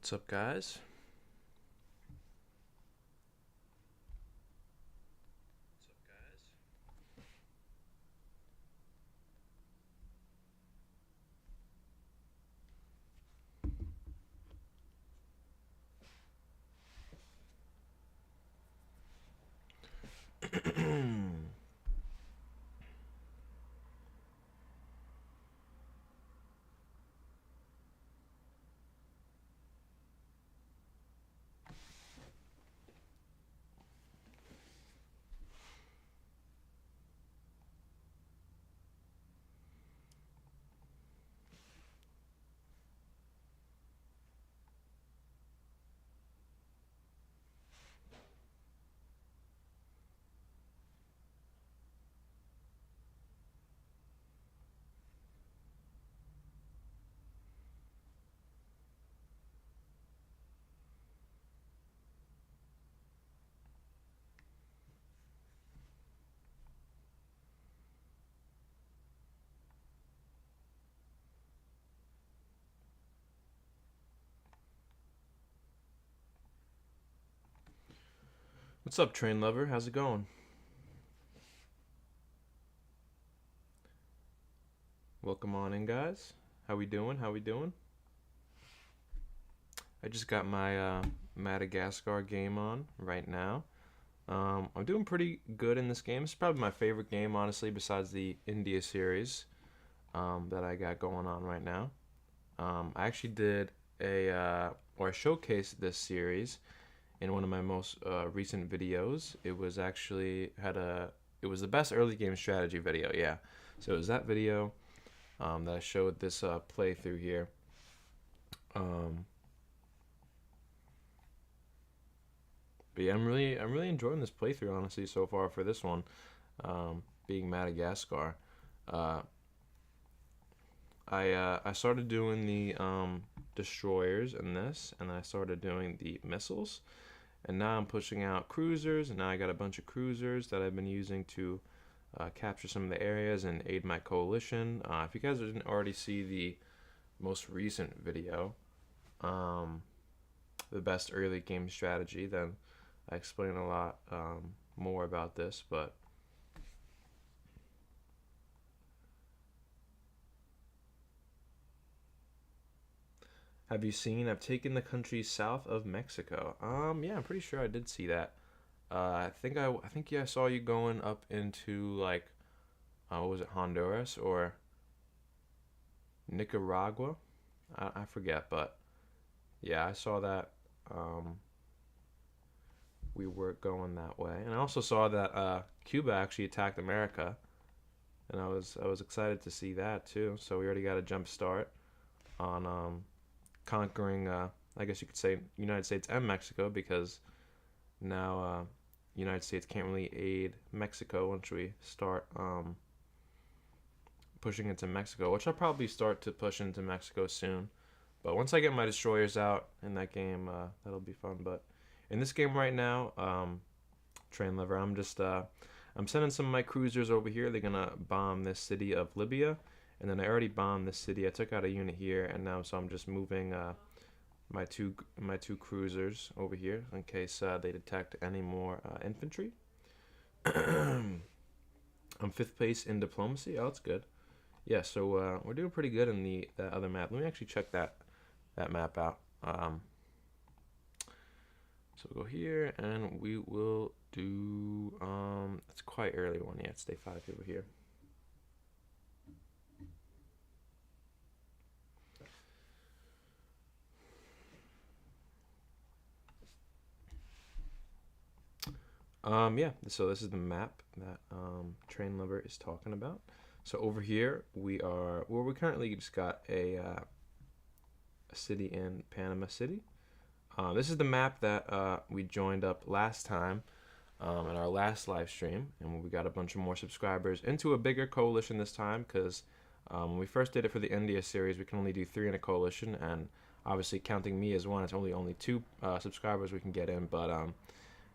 What's up, guys? What's up, train lover? How's it going? Welcome on in, guys. How we doing? How we doing? I just got my Madagascar game on right now. I'm doing pretty good in this game. It's probably my favorite game, honestly, besides the India series that I got going on right now. I actually did or I showcased this series in one of my most recent videos. It was the best early game strategy video, yeah. So it was that video that I showed this playthrough here. Um, but yeah, I'm really enjoying this playthrough, honestly, so far for this one, being Madagascar. Uh, I started doing the destroyers in this, and I started doing the missiles, and now I'm pushing out cruisers, and now I got a bunch of cruisers that I've been using to capture some of the areas and aid my coalition. If you guys didn't already see the most recent video, um, the best early game strategy, then I explain a lot more about this. But have you seen? I've taken the country south of Mexico. Yeah, I'm pretty sure I did see that. I think yeah, I saw you going up into like what was it, Honduras or Nicaragua? I forget, but yeah, I saw that. Um, we were going that way, and I also saw that Cuba actually attacked America, and I was excited to see that too. So we already got a jump start on conquering. I guess you could say United States and Mexico, because now United States can't really aid Mexico once we start pushing into Mexico, which I'll probably start to push into Mexico soon. But once I get my destroyers out in that game, that'll be fun. But in this game right now, train lever, I'm sending some of my cruisers over here. They're gonna bomb this city of Libya, and then I already bombed this city. I took out a unit here, and now so I'm just moving my two cruisers over here in case they detect any more infantry. I'm fifth place in diplomacy. Oh, that's good. Yeah, so we're doing pretty good in the other map. Let me actually check that map out. So we'll go here, and we will do. It's quite early one. Yeah, it's day 5 over here. Yeah, so this is the map that Train Lover is talking about. So over here we currently just got a city in Panama City. This is the map that we joined up last time in our last live stream, and we got a bunch of more subscribers into a bigger coalition this time, because when we first did it for the India series, we can only do 3 in a coalition, and obviously counting me as one, it's only 2 subscribers we can get in. But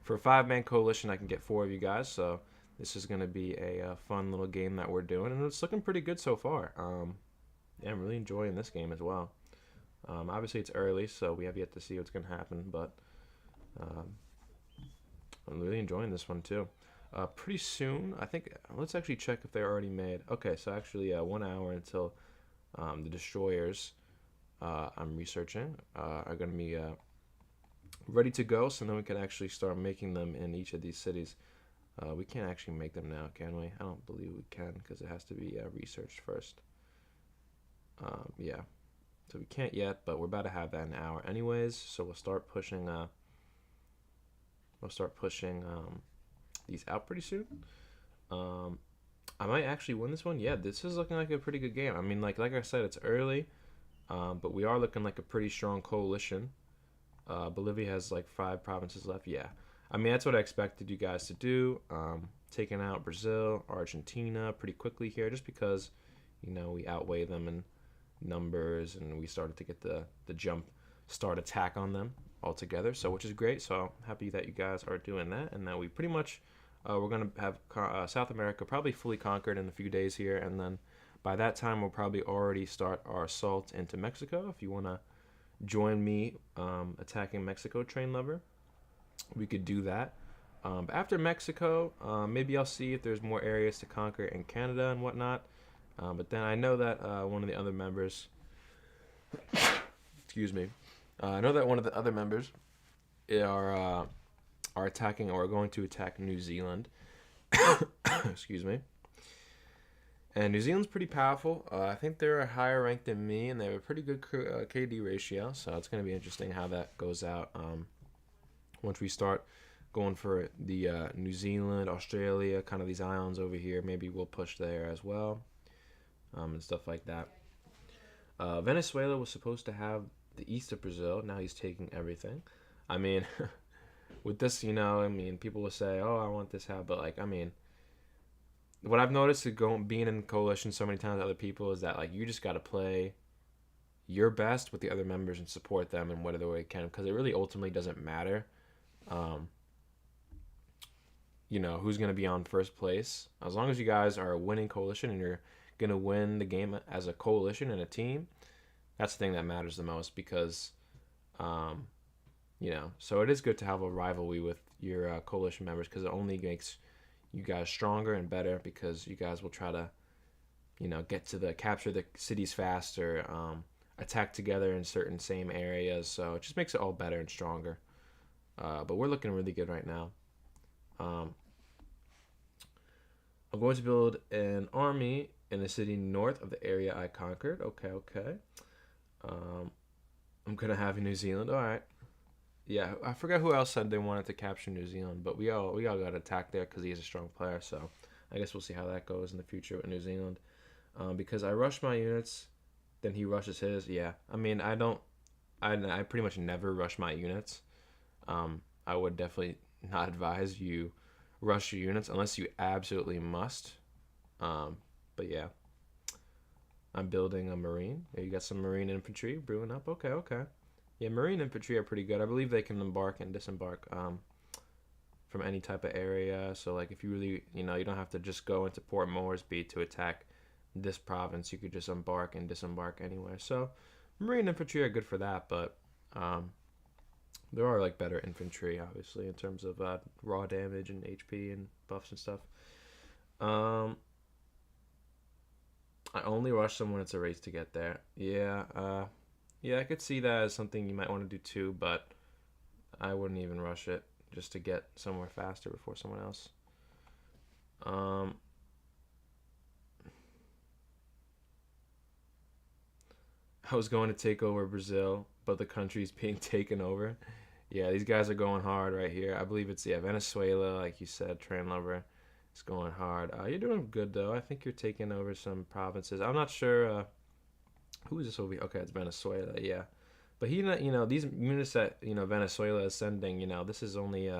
for a 5-man coalition, I can get 4 of you guys, so this is going to be a fun little game that we're doing, and it's looking pretty good so far. Yeah, I'm really enjoying this game as well. Obviously, it's early, so we have yet to see what's going to happen, but um, I'm really enjoying this one too. Pretty soon, I think, let's actually check if they're already made. Okay, so actually, 1 hour until the destroyers I'm researching are going to be ready to go, so then we can actually start making them in each of these cities. We can't actually make them now, can we? I don't believe we can because it has to be researched first. Yeah, so we can't yet, but we're about to have that in an hour anyways. So we'll start pushing. These out pretty soon. I might actually win this one. Yeah, this is looking like a pretty good game. I mean, like I said, it's early, but we are looking like a pretty strong coalition. Bolivia has like 5 provinces left. Yeah, I mean that's what I expected you guys to do. Taking out Brazil, Argentina pretty quickly here, just because we outweigh them in numbers, and we started to get the jump start attack on them altogether. So which is great. So happy that you guys are doing that, and that we pretty much we're gonna have South America probably fully conquered in a few days here, and then by that time we'll probably already start our assault into Mexico. If you wanna join me attacking Mexico, Train Lover, we could do that. But after Mexico, maybe I'll see if there's more areas to conquer in Canada and whatnot. But then I know that one of the other members, excuse me, I know that one of the other members are attacking or are going to attack New Zealand. Excuse me. And New Zealand's pretty powerful. I think they're a higher rank than me, and they have a pretty good KD ratio. So it's going to be interesting how that goes out once we start going for the New Zealand, Australia, kind of these islands over here. Maybe we'll push there as well, and stuff like that. Venezuela was supposed to have the east of Brazil. Now he's taking everything. I mean, with this, people will say, "Oh, I want this half," but what I've noticed being in coalition so many times with other people is that you just got to play your best with the other members and support them in whatever way you can, because it really ultimately doesn't matter who's going to be on first place. As long as you guys are a winning coalition and you're going to win the game as a coalition and a team, that's the thing that matters the most, because so it is good to have a rivalry with your coalition members, because it only makes you guys stronger and better, because you guys will try to get to capture the cities faster, attack together in certain same areas, so it just makes it all better and stronger. But we're looking really good right now. I'm going to build an army in the city north of the area I conquered. Okay. I'm gonna have New Zealand. All right. Yeah, I forgot who else said they wanted to capture New Zealand, but we all got attacked there because he's a strong player. So I guess we'll see how that goes in the future with New Zealand. Because I rush my units, then he rushes his. Yeah, I mean I pretty much never rush my units. I would definitely not advise you rush your units unless you absolutely must. But yeah, I'm building a marine. Yeah, you got some marine infantry brewing up. Okay. Yeah, marine infantry are pretty good. I believe they can embark and disembark from any type of area. So if you really, you don't have to just go into Port Moresby to attack this province. You could just embark and disembark anywhere. So marine infantry are good for that, but there are better infantry, obviously, in terms of raw damage and HP and buffs and stuff. I only rush them when it's a race to get there. Yeah, I could see that as something you might want to do too, but I wouldn't even rush it just to get somewhere faster before someone else. I was going to take over Brazil, but the country's being taken over. Yeah, these guys are going hard right here. I believe it's Venezuela, like you said, Train Lover. It's going hard. You're doing good though. I think you're taking over some provinces. I'm not sure who is this over here. Okay, it's Venezuela. Yeah, but these units that Venezuela is sending. This is only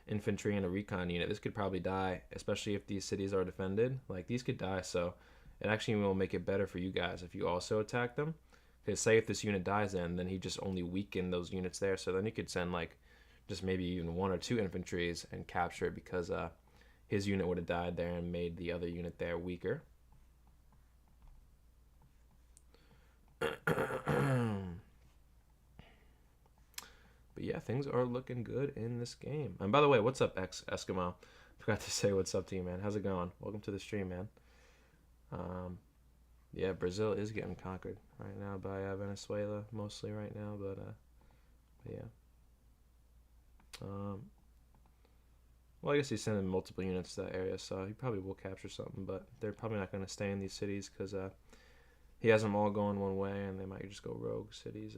infantry and a recon unit. This could probably die, especially if these cities are defended. These could die, so it actually will make it better for you guys if you also attack them. Because say if this unit dies, then he just only weakened those units there. So then you could send just maybe even 1 or 2 infantries and capture it, because his unit would have died there and made the other unit there weaker. But yeah, things are looking good in this game. And by the way, what's up, Eskimo? Forgot to say what's up to you, man. How's it going? Welcome to the stream, man. Yeah, Brazil is getting conquered right now by Venezuela, mostly right now. But yeah. Well, I guess he's sending multiple units to that area, so he probably will capture something. But they're probably not going to stay in these cities because he has them all going one way, and they might just go rogue cities.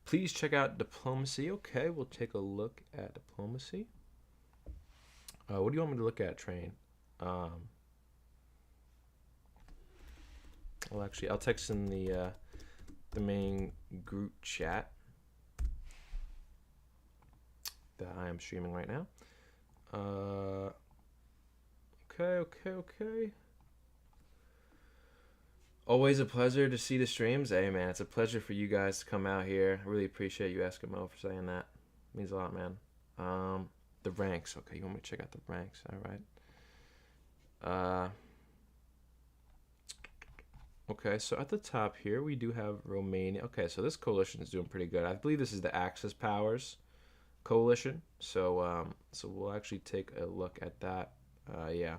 Please check out diplomacy. Okay, we'll take a look at diplomacy. What do you want me to look at, Train? Well, actually, I'll text in the main group chat that I am streaming right now. Okay. Always a pleasure to see the streams. Hey, man, it's a pleasure for you guys to come out here. I really appreciate you, Eskimo, for saying that. It means a lot, man. The ranks. Okay, you want me to check out the ranks? All right. Okay, so at the top here, we do have Romania. Okay, so this coalition is doing pretty good. I believe this is the Axis Powers coalition. So we'll actually take a look at that. Yeah.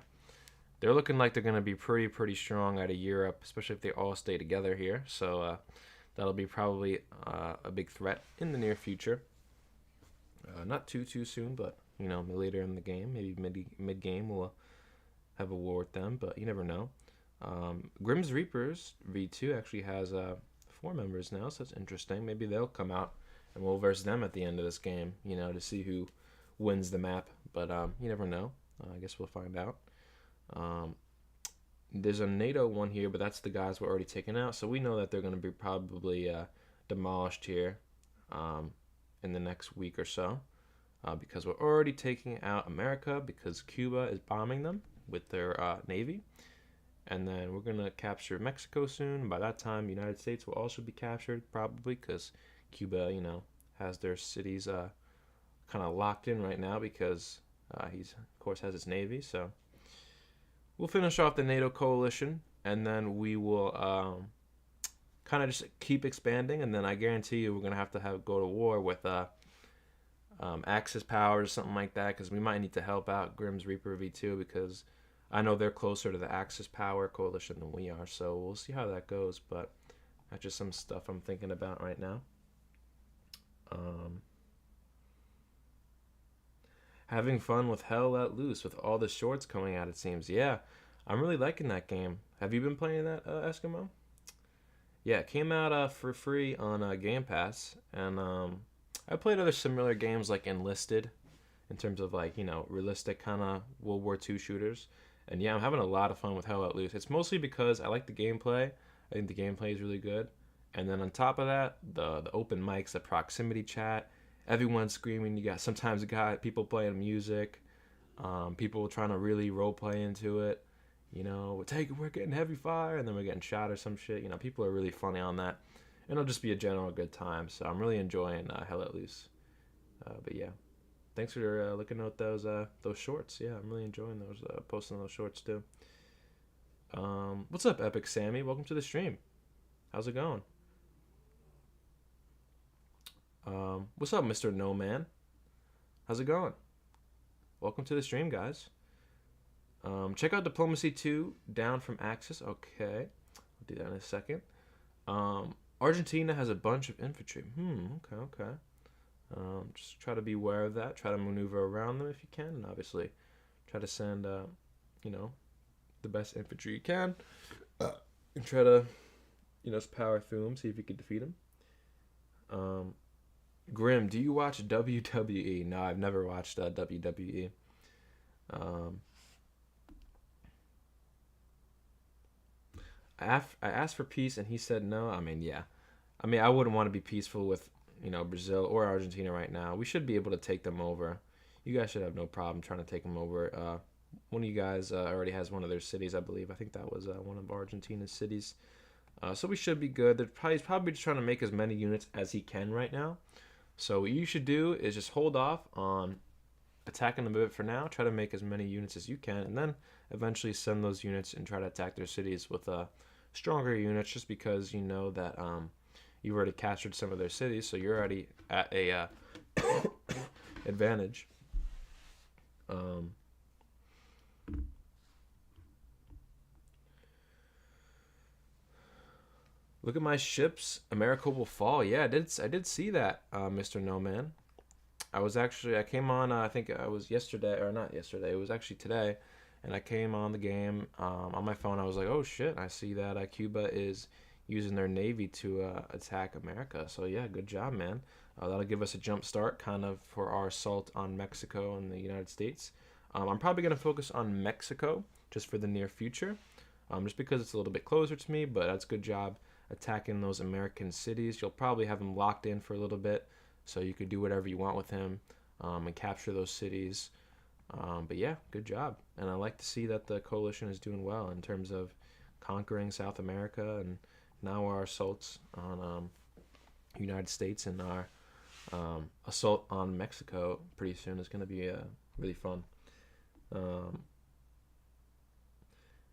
They're looking like they're going to be pretty strong out of Europe, especially if they all stay together here. So that'll be probably a big threat in the near future. Not too soon, but you know, later in the game, maybe mid game, we'll have a war with them. But you never know. Grimm's Reapers V2 actually has 4 members now, so that's interesting. Maybe they'll come out and we'll verse them at the end of this game, you know, to see who wins the map. But you never know. I guess we'll find out. There's a NATO one here, but that's the guys we're already taking out, so we know that they're going to be probably demolished here in the next week or so, because we're already taking out America because Cuba is bombing them with their navy. And then we're going to capture Mexico soon. By that time, the United States will also be captured, probably, because Cuba, you know, has their cities kind of locked in right now because he's, of course, has his navy. So we'll finish off the NATO coalition, and then we will kind of just keep expanding. And then I guarantee you we're going to have go to war with Axis powers or something like that, because we might need to help out Grimm's Reaper V2 because I know they're closer to the Axis power coalition than we are, so we'll see how that goes, but that's just some stuff I'm thinking about right now. Having fun with Hell Let Loose with all the shorts coming out, it seems. Yeah, I'm really liking that game. Have you been playing that, Eskimo? Yeah, it came out for free on Game Pass, and I played other similar games like Enlisted, in terms of like, you know, realistic kind of World War II shooters. And yeah, I'm having a lot of fun with Hell Let Loose. It's mostly because I like the gameplay. I think the gameplay is really good. And then on top of that, the open mics, the proximity chat, everyone's screaming. Sometimes you got people playing music, people trying to really role play into it. You know, we're getting heavy fire, and then we're getting shot or some shit. You know, people are really funny on that. And it'll just be a general good time. So I'm really enjoying Hell Let Loose. But yeah. Thanks for looking at those shorts. Yeah, I'm really enjoying those, posting those shorts too. What's up, Epic Sammy? Welcome to the stream. How's it going? What's up, Mr. No Man? How's it going? Welcome to the stream, guys. Check out Diplomacy 2, Down from Axis. Okay, I'll do that in a second. Argentina has a bunch of infantry. Okay. Just try to be aware of that. Try to maneuver around them if you can, and obviously try to send, you know, the best infantry you can, and try to, you know, just power through them, see if you can defeat them. Grim, do you watch WWE? No, I've never watched WWE. I asked for peace, and he said no. I mean, yeah. I mean, I wouldn't want to be peaceful with, you know, Brazil or Argentina right now. We should be able to take them over. You guys should have no problem trying to take them over. One of you guys already has one of their cities, I believe. I think that was one of Argentina's cities. So we should be good. He's probably just trying to make as many units as he can right now. So what you should do is just hold off on attacking them a bit for now. Try to make as many units as you can, and then eventually send those units and try to attack their cities with stronger units, just because you know that you've already captured some of their cities, so you're already at a advantage. Um, Look at my ships. America will fall. Yeah, I did see that, Mr. No Man. I came on. I think I was yesterday or not yesterday. It was actually today, and I came on the game on my phone. I was like, oh shit! I see that Cuba is using their navy to attack America. So yeah, good job, man. That'll give us a jump start, kind of, for our assault on Mexico and the United States. I'm probably gonna focus on Mexico just for the near future, just because it's a little bit closer to me. But that's a good job attacking those American cities. You'll probably have him locked in for a little bit, so you could do whatever you want with him and capture those cities. But yeah, good job. And I like to see that the coalition is doing well in terms of conquering South America, and now our assaults on United States and our assault on Mexico pretty soon is going to be really fun. Um,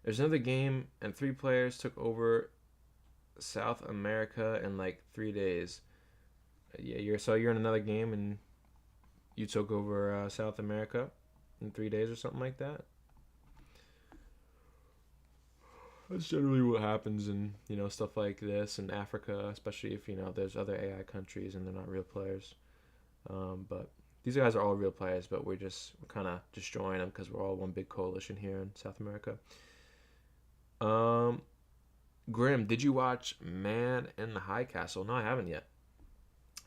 there's another game, and 3 players took over South America in like 3 days. Yeah, you're in another game and you took over South America in 3 days or something like that. That's generally what happens in stuff like this in Africa, especially if there's other AI countries and they're not real players. But these guys are all real players, but we're kind of destroying them because we're all one big coalition here in South America. Grim, did you watch Man in the High Castle? No, I haven't yet.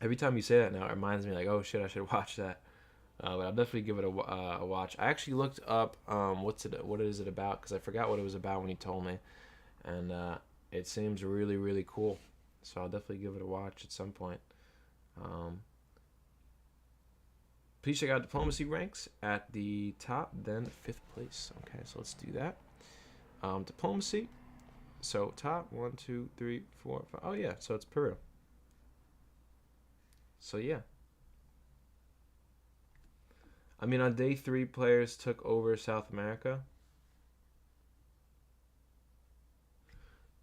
Every time you say that now, it reminds me like, oh shit, I should watch that. But I'll definitely give it a watch. I actually looked up what is it about, because I forgot what it was about when you told me, and it seems really really cool. So I'll definitely give it a watch at some point. Please check out diplomacy ranks at the top, then 5th place. Okay, so let's do that. Diplomacy. So top 1, 2, 3, 4, 5. Oh yeah, so it's Peru. So yeah. I mean, on day 3, players took over South America.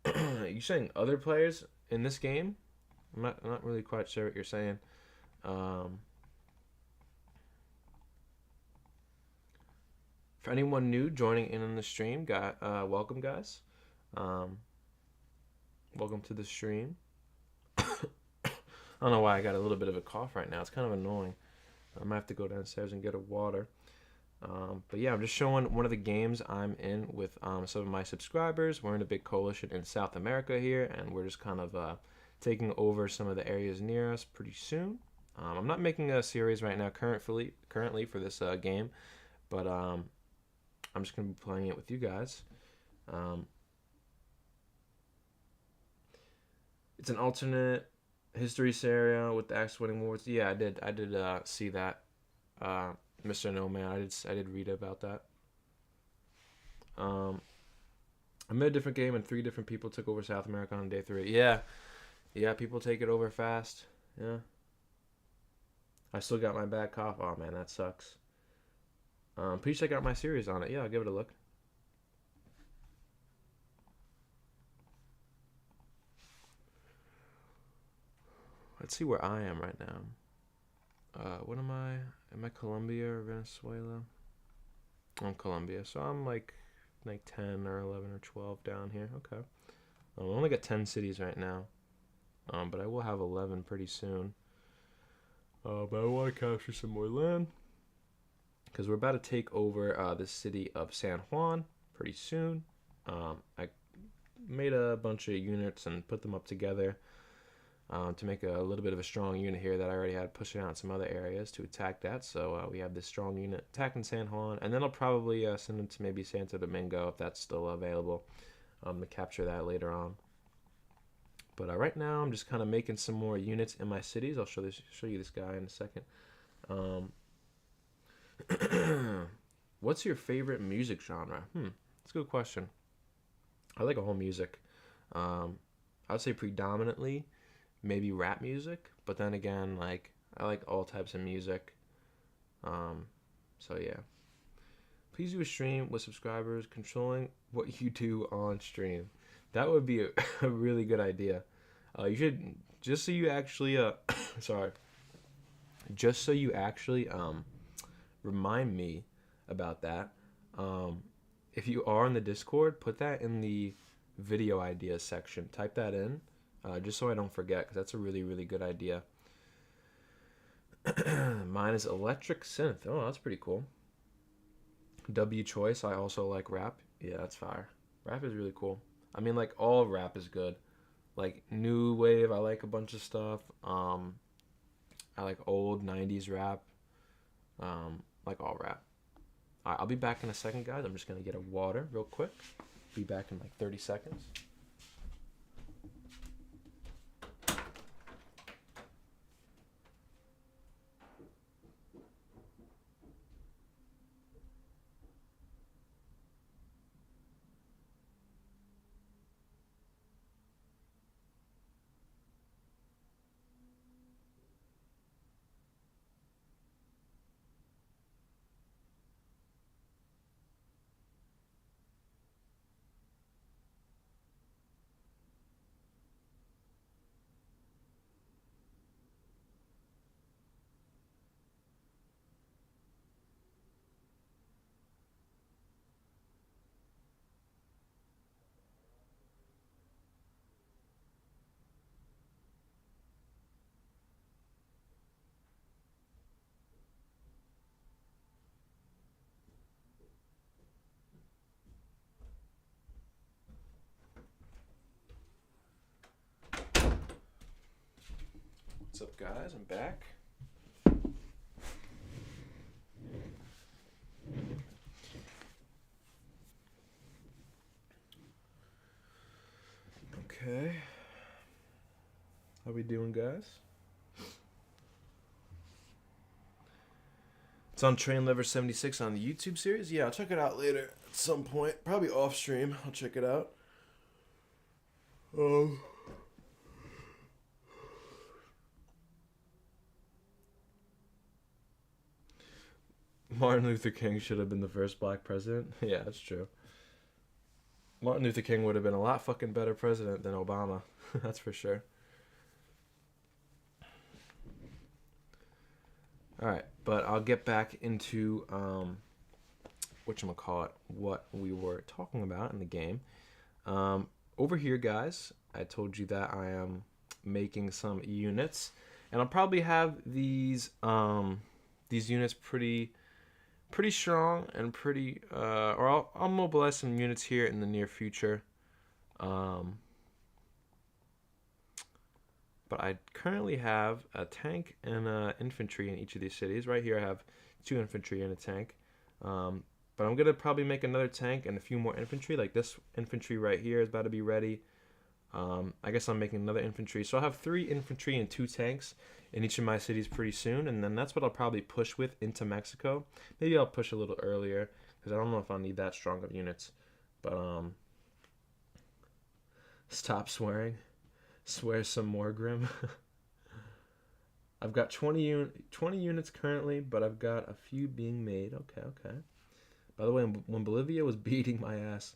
You saying other players in this game? I'm not really quite sure what you're saying. For anyone new joining in on the stream, welcome guys. Welcome to the stream. I don't know why I got a little bit of a cough right now. It's kind of annoying. I might have to go downstairs and get a water. But yeah, I'm just showing one of the games I'm in with some of my subscribers. We're in a big coalition in South America here, and we're just kind of taking over some of the areas near us pretty soon. I'm not making a series right now currently for this game, but I'm just going to be playing it with you guys. It's an alternate history scenario with the Axe winning wars. Yeah, I did see that, Mr. No Man. I did read about that. I made a different game and 3 different people took over South America on day 3. Yeah, people take it over fast. Yeah. I still got my bad cough. Oh man, that sucks. Please check out my series on it. Yeah, I'll give it a look. Let's see where I am right now. What am I? Am I Colombia or Venezuela? I'm Colombia, so I'm like 10 or 11 or 12 down here. Okay. I only got 10 cities right now, but I will have 11 pretty soon. But I want to capture some more land, because we're about to take over the city of San Juan pretty soon. I made a bunch of units and put them up together to make a little bit of a strong unit here that I already had pushing out some other areas to attack that. So we have this strong unit attacking San Juan, and then I'll probably send them to maybe Santo Domingo if that's still available, to capture that later on. But right now I'm just kind of making some more units in my cities. I'll show you this guy in a second. What's your favorite music genre? That's a good question. I like all music. I'd say predominantly maybe rap music, but then again, like, I like all types of music. So yeah. Please do a stream with subscribers controlling what you do on stream. That would be a really good idea. You should just so you actually sorry, just so you actually remind me about that. Um, if you are in the Discord, put that in the video ideas section. Type that in, just so I don't forget, because that's a really, really good idea. Mine is electric synth. Oh, that's pretty cool. W choice. I also like rap. Yeah, that's fire. Rap is really cool. I mean, like all rap is good. Like new wave, I like a bunch of stuff. I like old '90s rap. Like all rap. Alright, I'll be back in a second, guys. I'm just gonna get a water real quick. Be back in like 30 seconds. What's up, guys? I'm back. Okay. How we doing, guys? It's on Train Lever 76 on the YouTube series. Yeah, I'll check it out later at some point. Probably off stream. I'll check it out. Martin Luther King should have been the first black president. Yeah, that's true. Martin Luther King would have been a lot fucking better president than Obama. That's for sure. Alright, but I'll get back into whatchamacallit, what we were talking about in the game. Over here, guys, I told you that I am making some units, and I'll probably have these units pretty strong and pretty or I'll mobilize some units here in the near future. But I currently have a tank and infantry in each of these cities. Right here I have 2 infantry and a tank. But I'm going to probably make another tank and a few more infantry. Like this infantry right here is about to be ready. I guess I'm making another infantry. So I'll have 3 infantry and 2 tanks in each of my cities pretty soon. And then that's what I'll probably push with into Mexico. Maybe I'll push a little earlier because I don't know if I'll need that strong of units. But stop swearing. Swear some more, Grim. I've got 20 units currently, but I've got a few being made. Okay. By the way, when Bolivia was beating my ass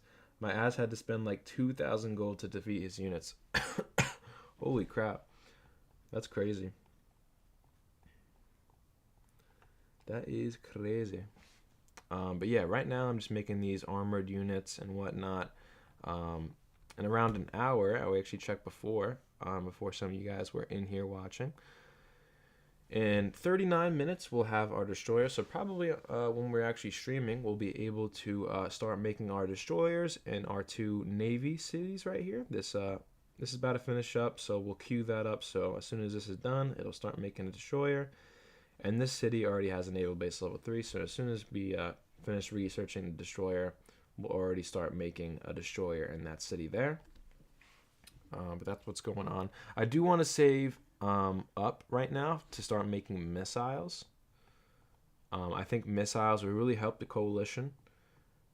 had to spend like 2,000 gold to defeat his units. Holy crap. That's crazy. That is crazy. But yeah, right now I'm just making these armored units and whatnot. In around an hour, I actually checked before some of you guys were in here watching. In 39 minutes, we'll have our destroyer. So probably when we're actually streaming, we'll be able to start making our destroyers in our 2 navy cities right here. This is about to finish up, so we'll queue that up. So as soon as this is done, it'll start making a destroyer. And this city already has a naval base level 3. So as soon as we finish researching the destroyer, we'll already start making a destroyer in that city there. But that's what's going on. I do want to save up right now to start making missiles. I think missiles will really help the coalition.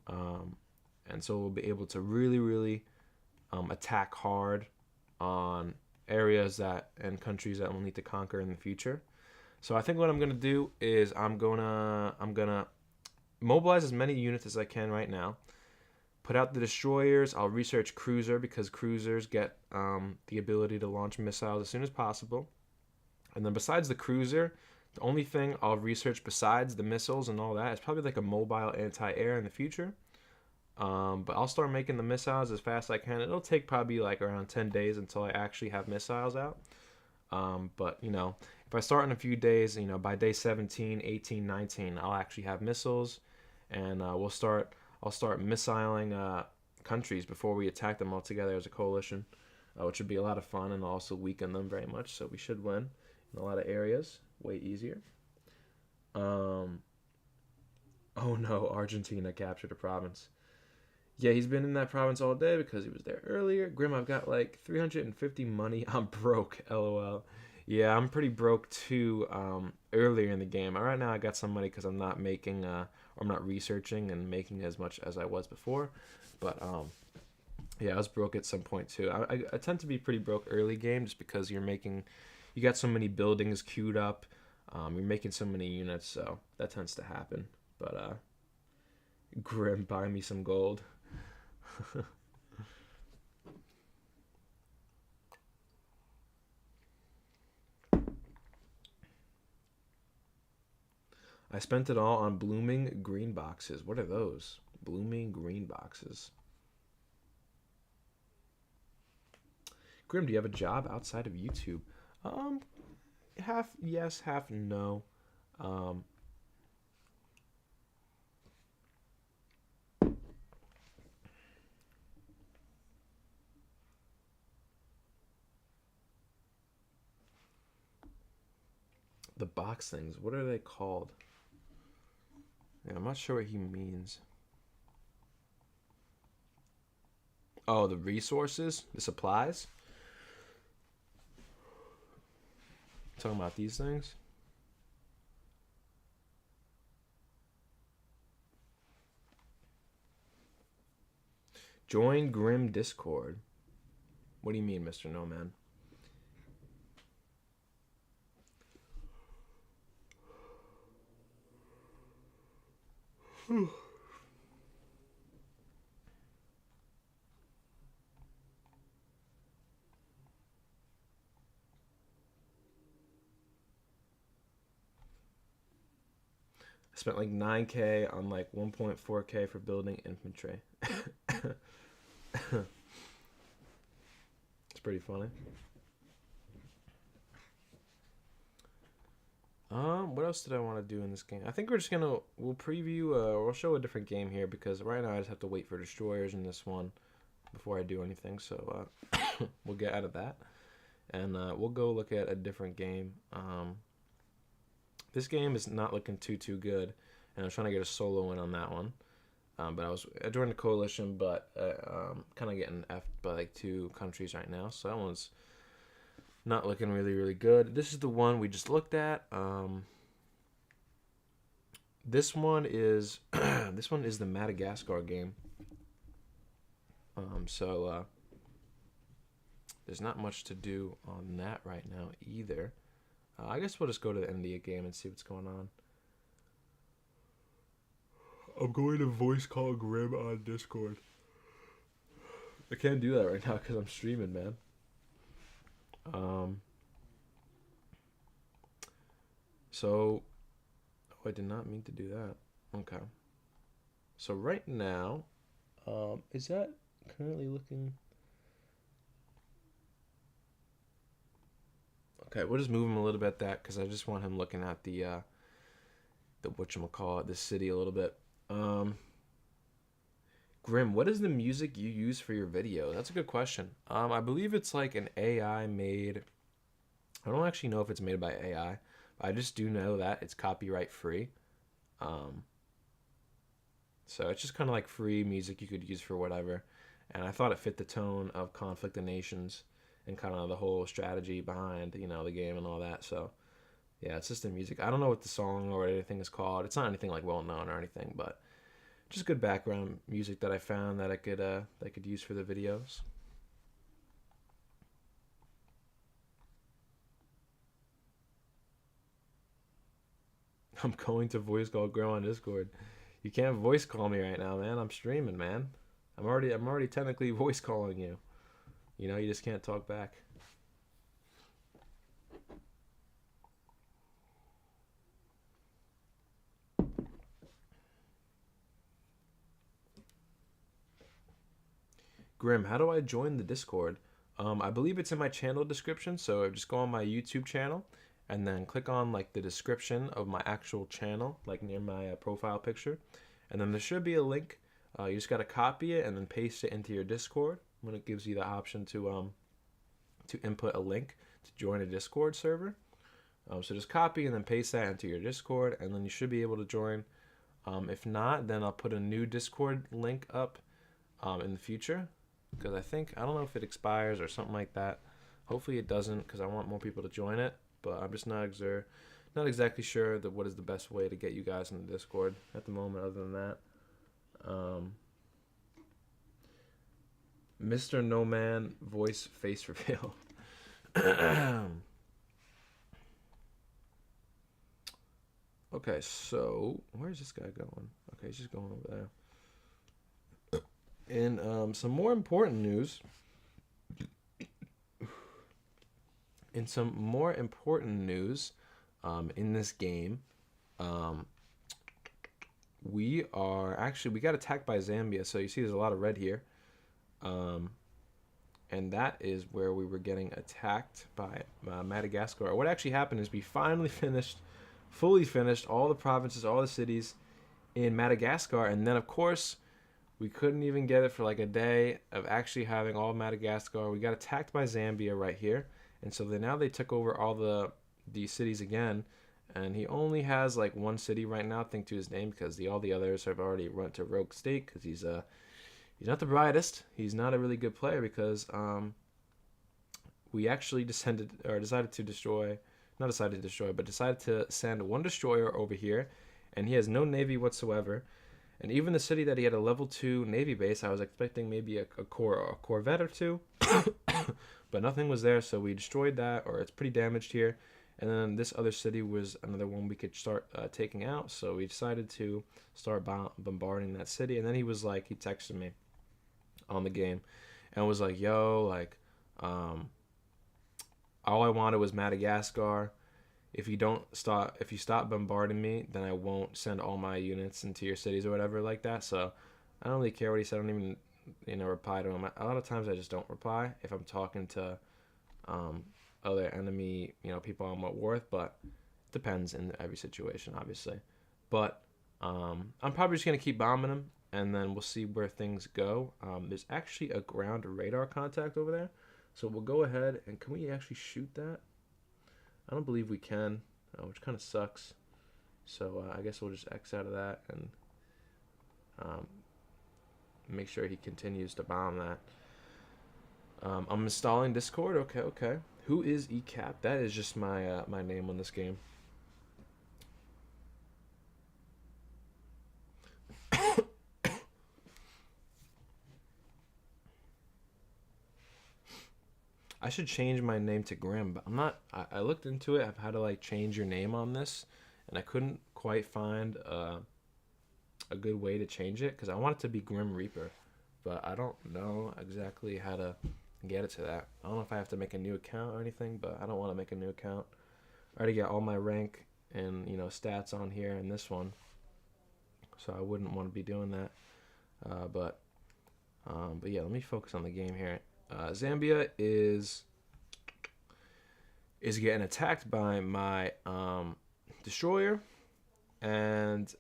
And so we'll be able to really attack hard on areas and countries that we'll need to conquer in the future. So I think what I'm going to do is I'm gonna mobilize as many units as I can right now. put out the destroyers. I'll research cruiser because cruisers get the ability to launch missiles as soon as possible. And then besides the cruiser, the only thing I'll research besides the missiles and all that is probably like a mobile anti-air in the future. But I'll start making the missiles as fast as I can. It'll take probably like around 10 days until I actually have missiles out. But, if I start in a few days, by day 17, 18, 19, I'll actually have missiles. And I'll start missiling countries before we attack them all together as a coalition, which would be a lot of fun and also weaken them very much. So we should win in a lot of areas. Way easier. Oh no, Argentina captured a province. Yeah, he's been in that province all day because he was there earlier. Grim, I've got like 350 money. I'm broke, lol. Yeah, I'm pretty broke too. Earlier in the game. Right now I got some money because I'm not making, or I'm not researching and making as much as I was before. But yeah, I was broke at some point too. I tend to be pretty broke early game just because you got so many buildings queued up. You're making so many units, so that tends to happen. But Grim, buy me some gold. I spent it all on blooming green boxes. What are those? Blooming green boxes. Grim, do you have a job outside of YouTube? Half yes, half no. Um, the box things. What are they called? Yeah, I'm not sure what he means. Oh, the resources, the supplies. Talking about these things. Join Grim Discord. What do you mean, Mr. No Man? I spent like 9K on like 1.4K for building infantry. It's pretty funny. What else did I want to do in this game? I think we'll preview, we'll show a different game here because right now I just have to wait for destroyers in this one before I do anything. So we'll get out of that and we'll go look at a different game. This game is not looking too good, and I was trying to get a solo win on that one. But I joined the coalition, but kind of getting effed by like 2 countries right now. So that one's not looking really good. This is the one we just looked at. This one is the Madagascar game. So there's not much to do on that right now either. I guess we'll just go to the India game and see what's going on. I'm going to voice call Grim on Discord. I can't do that right now because I'm streaming, man. So, I did not mean to do that. Okay. So right now, is that currently looking? Okay, we'll just move him a little bit that because I just want him looking at the whatchamacallit, the city a little bit. Grim, what is the music you use for your video? That's a good question. I believe it's like an AI made. I don't actually know if it's made by AI, but I just do know that it's copyright free. So it's just kind of like free music you could use for whatever. And I thought it fit the tone of Conflict of Nations and kind of the whole strategy behind, the game and all that. So yeah, it's just the music. I don't know what the song or anything is called. It's not anything like well known or anything, but just good background music that I found that I could use for the videos. I'm going to voice call Grim on Discord. You can't voice call me right now, man. I'm streaming, man. I'm already technically voice calling you. You know, you just can't talk back. Grim, how do I join the Discord? I believe it's in my channel description. So just go on my YouTube channel, and then click on like the description of my actual channel, like near my profile picture, and then there should be a link. You just gotta copy it and then paste it into your Discord when it gives you the option to input a link to join a Discord server. So just copy and then paste that into your Discord, and then you should be able to join. If not, then I'll put a new Discord link up in the future, because I don't know if it expires or something like that. Hopefully it doesn't, because I want more people to join it, but I'm just not exactly sure that what is the best way to get you guys in the Discord at the moment. Other than that, Mr. No Man voice face reveal. Okay, so where's this guy going? Okay, he's just going over there. And some more important news. In some more important news, in this game, we got attacked by Zambia. So you see, there's a lot of red here, and that is where we were getting attacked by Madagascar. What actually happened is we finally fully finished all the provinces, all the cities in Madagascar, and then of course we couldn't even get it for like a day of actually having all of Madagascar. We got attacked by Zambia right here, and so now they took over all the cities again, and he only has like one city right now, I think, to his name, because all the others have already run to Rogue State, because he's not the brightest. He's not a really good player, because we actually decided to destroy. Not decided to destroy, but decided to send one destroyer over here, and he has no navy whatsoever. And even the city that he had a level 2 navy base, I was expecting maybe a corvette or two, but nothing was there, so we destroyed that, or it's pretty damaged here. And then this other city was another one we could start taking out, so we decided to start bombarding that city. And then he texted me on the game and was like, yo, like, all I wanted was Madagascar. If you stop bombarding me, then I won't send all my units into your cities or whatever like that. So I don't really care what he said. I don't even, reply to him. A lot of times I just don't reply if I'm talking to other enemy, people I'm at war with, but it depends in every situation, obviously. But I'm probably just going to keep bombing him, and then we'll see where things go. There's actually a ground radar contact over there. So we'll go ahead, and can we actually shoot that? I don't believe we can, which kind of sucks. So I guess we'll just X out of that and make sure he continues to bomb that. I'm installing Discord. Okay. Who is ECAP? That is just my my name on this game. I should change my name to Grim, but I'm not. I looked into it. I've had to change your name on this, and I couldn't quite find a good way to change it, because I want it to be Grim Reaper, but I don't know exactly how to get it to that. I don't know if I have to make a new account or anything, but I don't want to make a new account. I already got all my rank and stats on here in this one, so I wouldn't want to be doing that. But yeah, let me focus on the game here. Zambia is getting attacked by my destroyer, and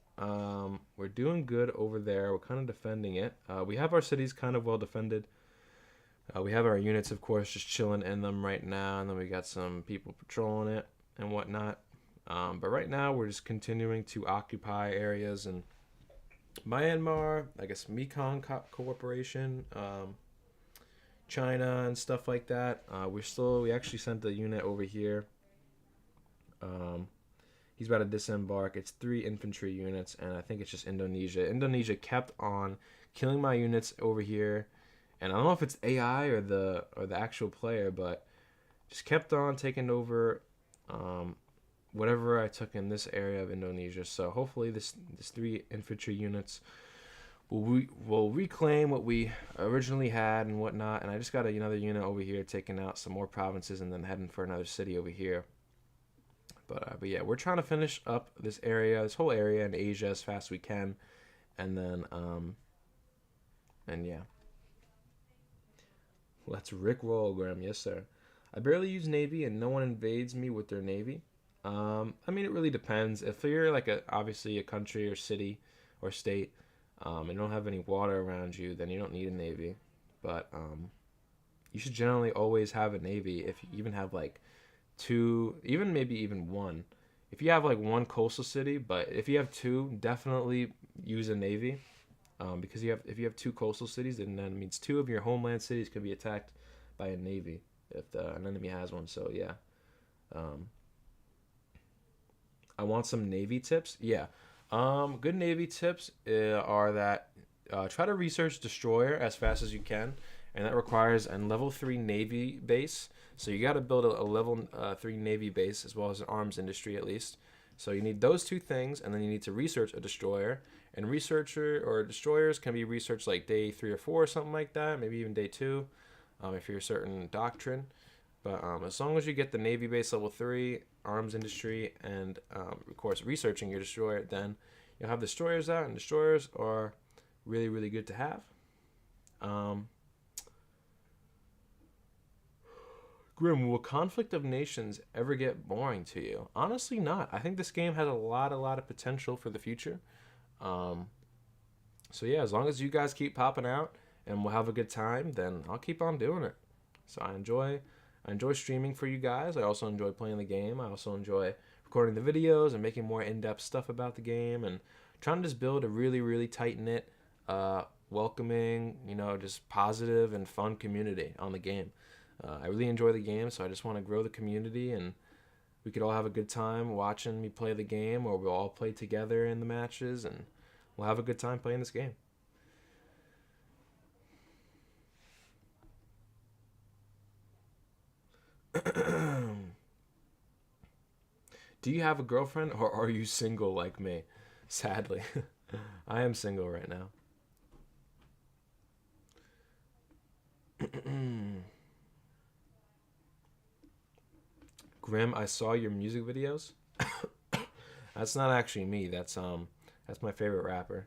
we're doing good over there. We're kind of defending it. We have our cities kind of well defended. We have our units, of course, just chilling in them right now, and then we got some people patrolling it and whatnot. But right now, we're just continuing to occupy areas in Myanmar, I guess Mekong Corporation, China and stuff like that. We actually sent the unit over here. He's about to disembark. It's 3 infantry units, and I think it's just Indonesia. Indonesia kept on killing my units over here, and I don't know if it's AI or the actual player, but just kept on taking over whatever I took in this area of Indonesia. So hopefully this 3 infantry units we'll reclaim what we originally had and whatnot. And I just got another unit over here taking out some more provinces and then heading for another city over here. But yeah, we're trying to finish up this area, this whole area in Asia as fast as we can, and then and yeah, let's rickroll, Graham. Yes, sir. I barely use navy, and no one invades me with their navy. I mean, it really depends. If you're like obviously a country or city or state, and you don't have any water around you, then you don't need a navy. But you should generally always have a navy. If you even have like two, even maybe even one. If you have like one coastal city, but if you have two, definitely use a navy. Because if you have two coastal cities, then that means two of your homeland cities can be attacked by a navy if an enemy has one. So yeah, um, I want some navy tips. Yeah, good navy tips are that try to research destroyer as fast as you can, and that requires a level 3 navy base. So you got to build a level 3 navy base as well as an arms industry at least. So you need those two things, and then you need to research a destroyer. And researcher or destroyers can be researched like day 3 or 4 or something like that, maybe even day 2, if you're a certain doctrine. But as long as you get the Navy base level 3, arms industry, and of course researching your destroyer, then you'll have destroyers out, and destroyers are really, really good to have. Um, Grim, will Conflict of Nations ever get boring to you? Honestly, not. I think this game has a lot of potential for the future. Um, so yeah, as long as you guys keep popping out and we'll have a good time, then I'll keep on doing it. So I enjoy streaming for you guys. I also enjoy playing the game. I also enjoy recording the videos and making more in-depth stuff about the game and trying to just build a really, really tight-knit, welcoming, just positive and fun community on the game. I really enjoy the game, so I just want to grow the community, and we could all have a good time watching me play the game, or we'll all play together in the matches, and we'll have a good time playing this game. Do you have a girlfriend, or are you single like me? Sadly, I am single right now. Grim, I saw your music videos. That's not actually me. That's my favorite rapper.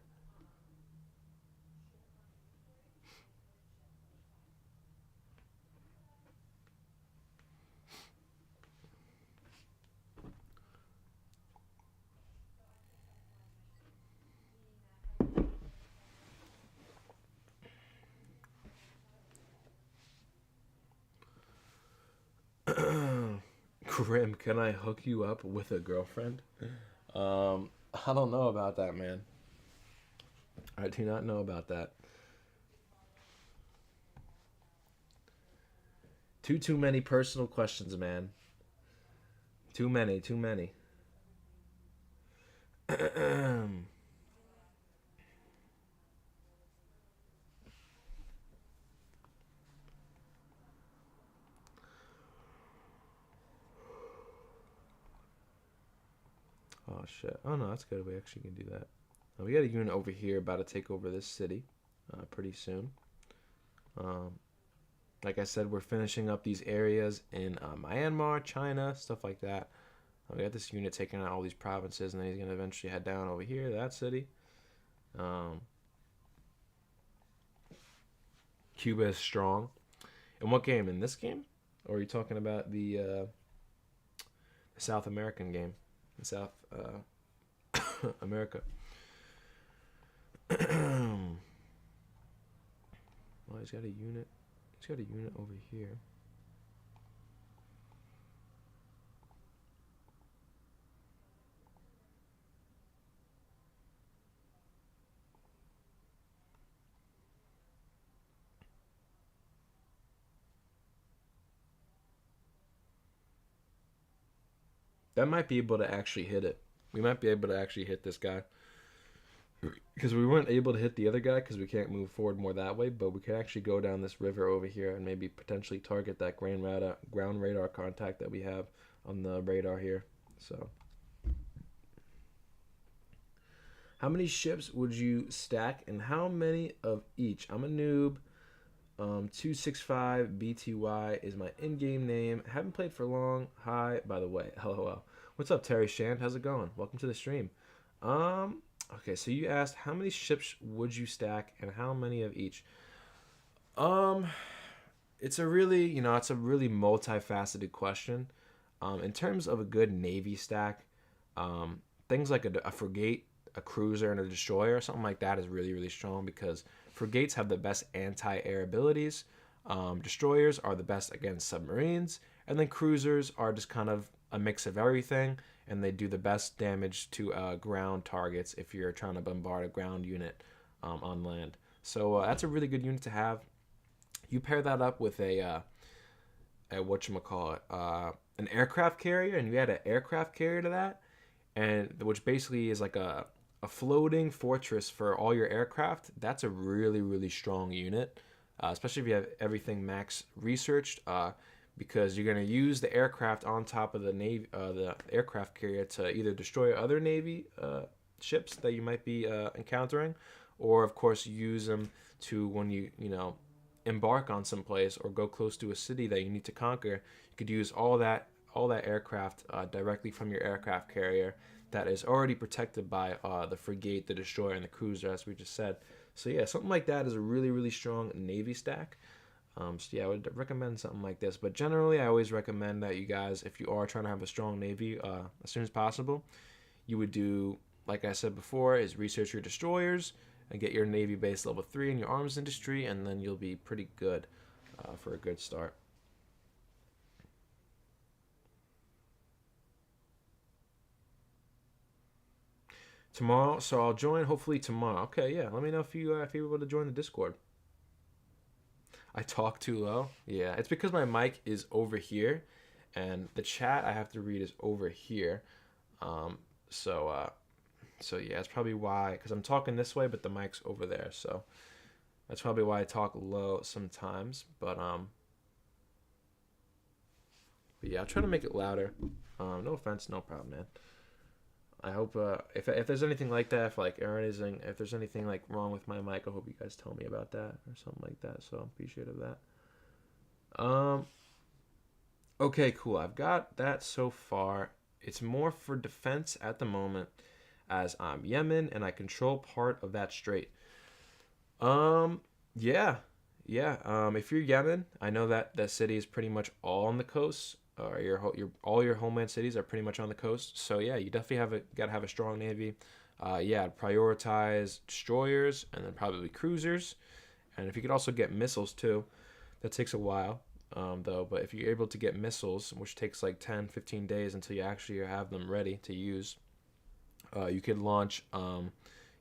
Grim, can I hook you up with a girlfriend? I don't know about that, man. I do not know about that. Too many personal questions, man. Too many, too many. Oh shit. Oh no, that's good. We actually can do that. We got a unit over here about to take over this city pretty soon. Um, like I said, we're finishing up these areas in Myanmar, China, stuff like that. We got this unit taking out all these provinces, and then he's gonna eventually head down over here, that city. Um, Cuba is strong. In what game? In this game, or are you talking about the South American game? In South America. Well, he's got a unit. He's got a unit over here. That might be able to actually hit it. We might be able to actually hit this guy. Because we weren't able to hit the other guy because we can't move forward more that way, but we could actually go down this river over here and maybe potentially target that ground radar contact that we have on the radar here. So How many ships would you stack, and how many of each? I'm a noob. 265 BTY is my in-game name. Haven't played for long. Hi, by the way. LOL. What's up, Terry Shand? How's it going? Welcome to the stream. Um, okay, so you asked how many ships would you stack, and how many of each? Um, it's a really, it's a really multifaceted question. In terms of a good Navy stack, things like a frigate, a cruiser, and a destroyer, something like that is really, really strong because frigates have the best anti-air abilities. Destroyers are the best against submarines, and then cruisers are just kind of a mix of everything, and they do the best damage to ground targets if you're trying to bombard a ground unit on land. So that's a really good unit to have. You pair that up with a whatchamacallit, an aircraft carrier, and you add an aircraft carrier to that, and which basically is like a floating fortress for all your aircraft. That's a really, really strong unit, especially if you have everything max researched, because you're going to use the aircraft on top of the aircraft carrier to either destroy other Navy ships that you might be encountering, or of course use them to when you embark on some place or go close to a city that you need to conquer. You could use all that aircraft directly from your aircraft carrier that is already protected by the frigate, the destroyer, and the cruiser, as we just said. So yeah, something like that is a really, really strong Navy stack. So yeah, I would recommend something like this. But generally, I always recommend that you guys, if you are trying to have a strong Navy as soon as possible, you would do, like I said before, is research your destroyers and get your Navy base level 3 in your arms industry, and then you'll be pretty good for a good start. Tomorrow, so I'll join hopefully tomorrow. Okay, yeah. Let me know if you're able to join the Discord. I talk too low. Yeah, it's because my mic is over here, and the chat I have to read is over here. Um, so yeah, that's probably why. Because I'm talking this way, but the mic's over there. So that's probably why I talk low sometimes. But yeah, I'll try to make it louder. No offense, no problem, man. I hope if there's anything like that, if there's anything like wrong with my mic, I hope you guys tell me about that or something like that. So I'm appreciative of that. Okay, cool. I've got that so far. It's more for defense at the moment, as I'm Yemen and I control part of that strait. Um, yeah, yeah. If you're Yemen, I know that that city is pretty much all on the coast. Your all your homeland cities are pretty much on the coast. So yeah, you definitely gotta have a strong navy. Yeah, I'd prioritize destroyers and then probably cruisers. And if you could also get missiles too, that takes a while though. But if you're able to get missiles, which takes like 10, 15 days until you actually have them ready to use, you could launch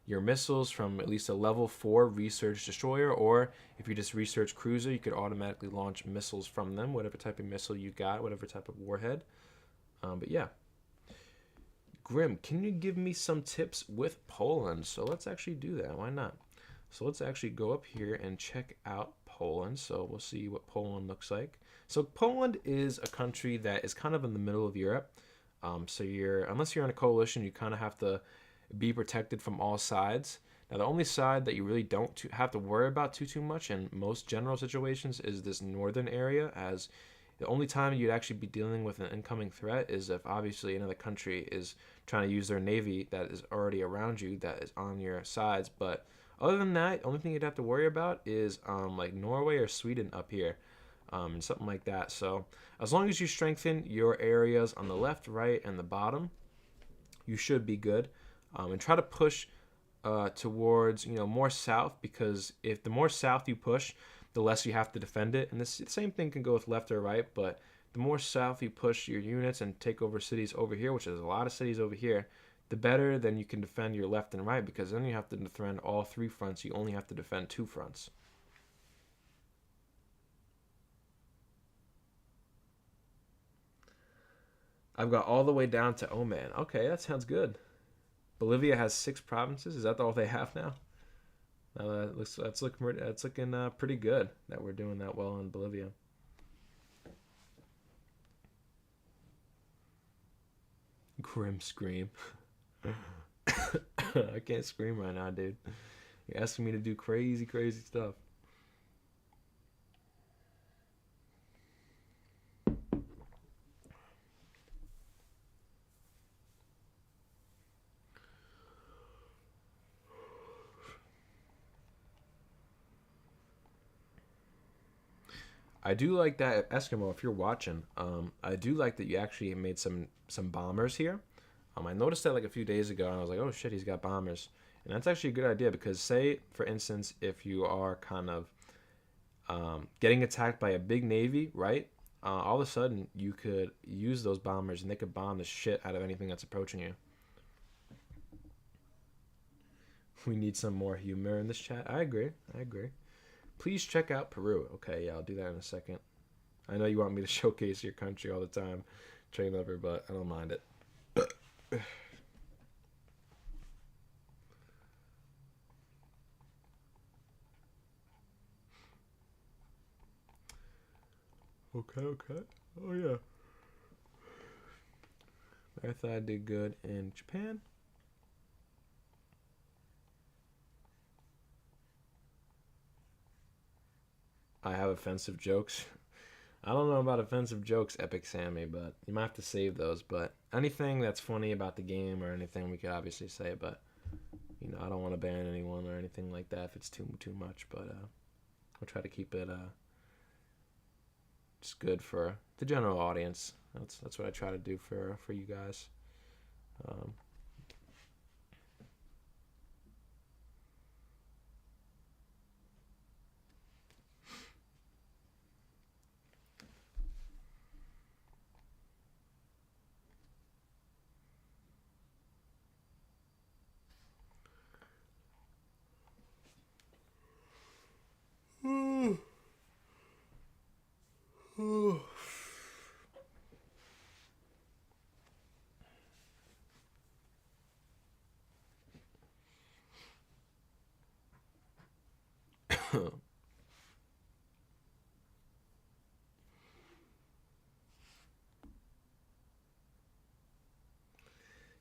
your missiles from at least a level 4 research destroyer, or if you just research cruiser, you could automatically launch missiles from them, whatever type of missile you got, whatever type of warhead. But yeah. Grim, can you give me some tips with Poland? So let's actually do that. Why not? So let's actually go up here and check out Poland. So we'll see what Poland looks like. So Poland is a country that is kind of in the middle of Europe. So unless you're in a coalition, you kind of have to be protected from all sides. Now, the only side that you really don't have to worry about too much in most general situations is this northern area, as the only time you'd actually be dealing with an incoming threat is if obviously another country is trying to use their navy that is already around you, that is on your sides. But other than that, the only thing you'd have to worry about is like Norway or Sweden up here, and something like that. So as long as you strengthen your areas on the left, right, and the bottom, you should be good. And try to push towards more south, because if the more south you push, the less you have to defend it. And this the same thing can go with left or right, but the more south you push your units and take over cities over here, which is a lot of cities over here, the better then you can defend your left and right, because then you have to defend all 3 fronts. You only have to defend 2 fronts. I've got all the way down to Oman. Okay, that sounds good. Bolivia has 6 provinces. Is that all they have now? That's looking pretty good that we're doing that well in Bolivia. Grim scream. I can't scream right now, dude. You're asking me to do crazy, crazy stuff. I do like that Eskimo. If you're watching, I do like that you actually made some bombers here. I noticed that like a few days ago, and I was like, oh shit, he's got bombers, and that's actually a good idea because say, for instance, if you are kind of getting attacked by a big navy, right? All of a sudden, you could use those bombers, and they could bomb the shit out of anything that's approaching you. We need some more humor in this chat. I agree. I agree. Please check out Peru. Okay, yeah, I'll do that in a second. I know you want me to showcase your country all the time, Train Lover, but I don't mind it. Okay, okay. Oh, yeah. I thought I did good in Japan. I have offensive jokes. I don't know about offensive jokes, Epic Sammy, but you might have to save those. But anything that's funny about the game or anything, we could obviously say. But I don't want to ban anyone or anything like that if it's too much. But I'll try to keep it just good for the general audience. That's what I try to do for you guys. Um,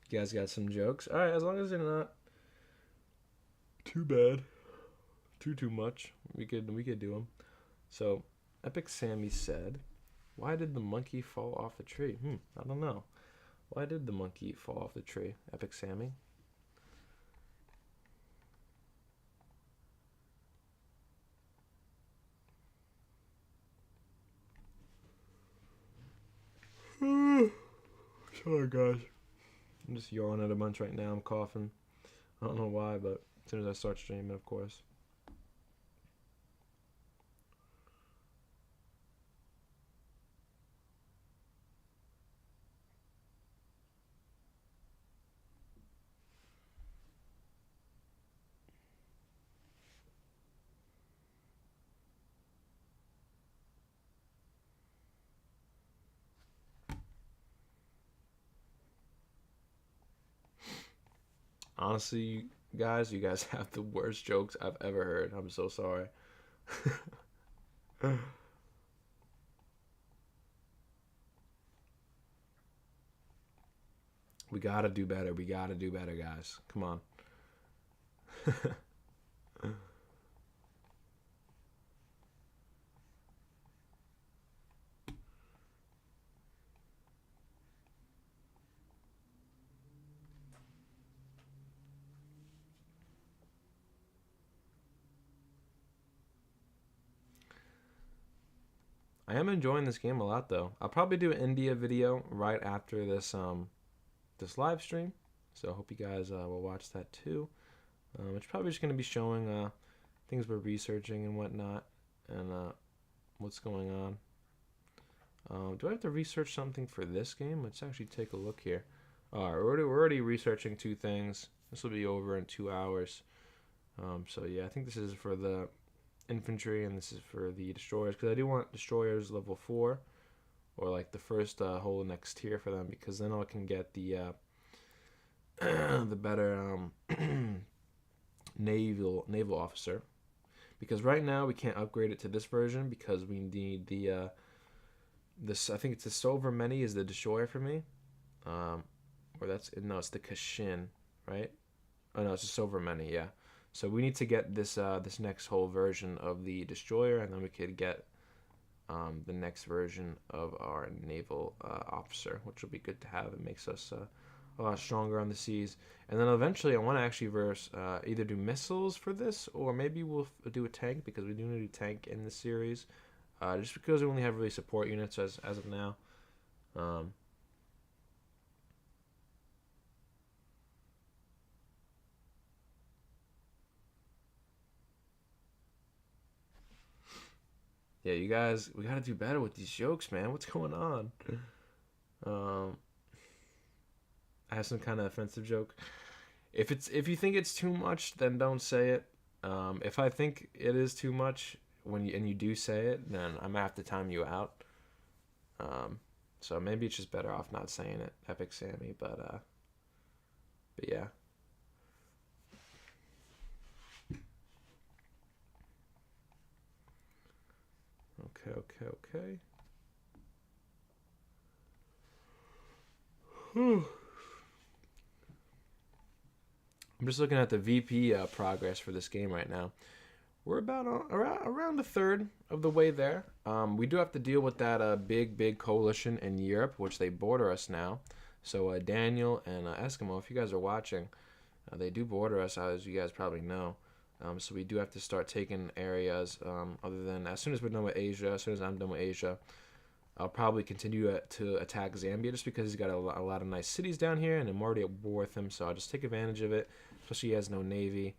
you guys got some jokes? All right, as long as they're not too bad, too much, we could do them. So, Epic Sammy said, "Why did the monkey fall off the tree?" I don't know. Why did the monkey fall off the tree, Epic Sammy? Sorry, guys. I'm just yawning a bunch right now. I'm coughing. I don't know why, but as soon as I start streaming, of course. Honestly, you guys have the worst jokes I've ever heard. I'm so sorry. We gotta do better. We gotta do better, guys. Come on. I am enjoying this game a lot, though. I'll probably do an India video right after this live stream, so I hope you guys will watch that too. It's probably just gonna be showing things we're researching and whatnot, and what's going on. Do I have to research something for this game? Let's actually take a look here. All right, we're already researching two things. This will be over in 2 hours. So yeah, I think this is for the infantry and this is for the destroyers, because I do want destroyers level 4, or like the first whole next tier for them, because then I can get the the better naval officer. Because right now we can't upgrade it to this version because we need the this, I think it's the Silvermeny is the destroyer for me, or that's, no, it's the Kashin, right? Oh no, it's just over many. Yeah. So we need to get this next whole version of the destroyer, and then we could get the next version of our naval officer, which will be good to have. It makes us a lot stronger on the seas. And then eventually, I want to actually either do missiles for this, or maybe we'll do a tank, because we do need a tank in the series. Just because we only have really support units as of now. Um, yeah, you guys, we gotta do better with these jokes, man. What's going on? Um, I have some kind of offensive joke. If you think it's too much, then don't say it. If I think it is too much and you do say it, then I'm gonna have to time you out. Um, so maybe it's just better off not saying it, Epic Sammy. But yeah. Okay, okay, okay. I'm just looking at the VP progress for this game right now. We're about around a third of the way there. We do have to deal with that big coalition in Europe, which they border us now. So Daniel and Eskimo, if you guys are watching, they do border us, as you guys probably know. So we do have to start taking areas other than, as soon as we're done with Asia, as soon as I'm done with Asia, I'll probably continue to attack Zambia, just because he's got a lot of nice cities down here, and I'm already at war with him, so I'll just take advantage of it, especially he has no navy.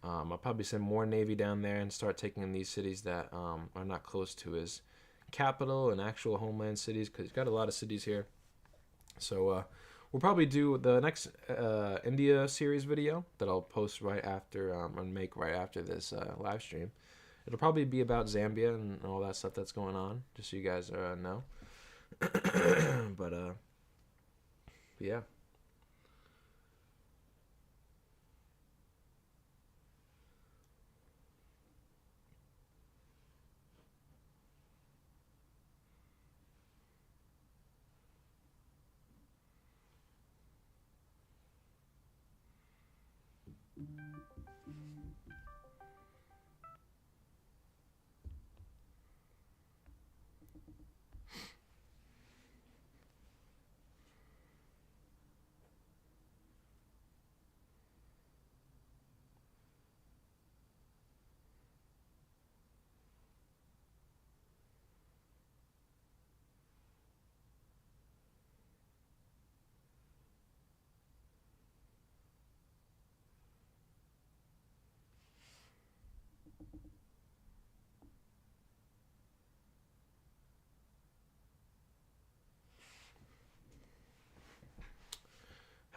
I'll probably send more navy down there and start taking in these cities that are not close to his capital and actual homeland cities, because he's got a lot of cities here. So we'll probably do the next India series video that I'll post right after and make right after this live stream. It'll probably be about Zambia and all that stuff that's going on, just so you guys know. But yeah.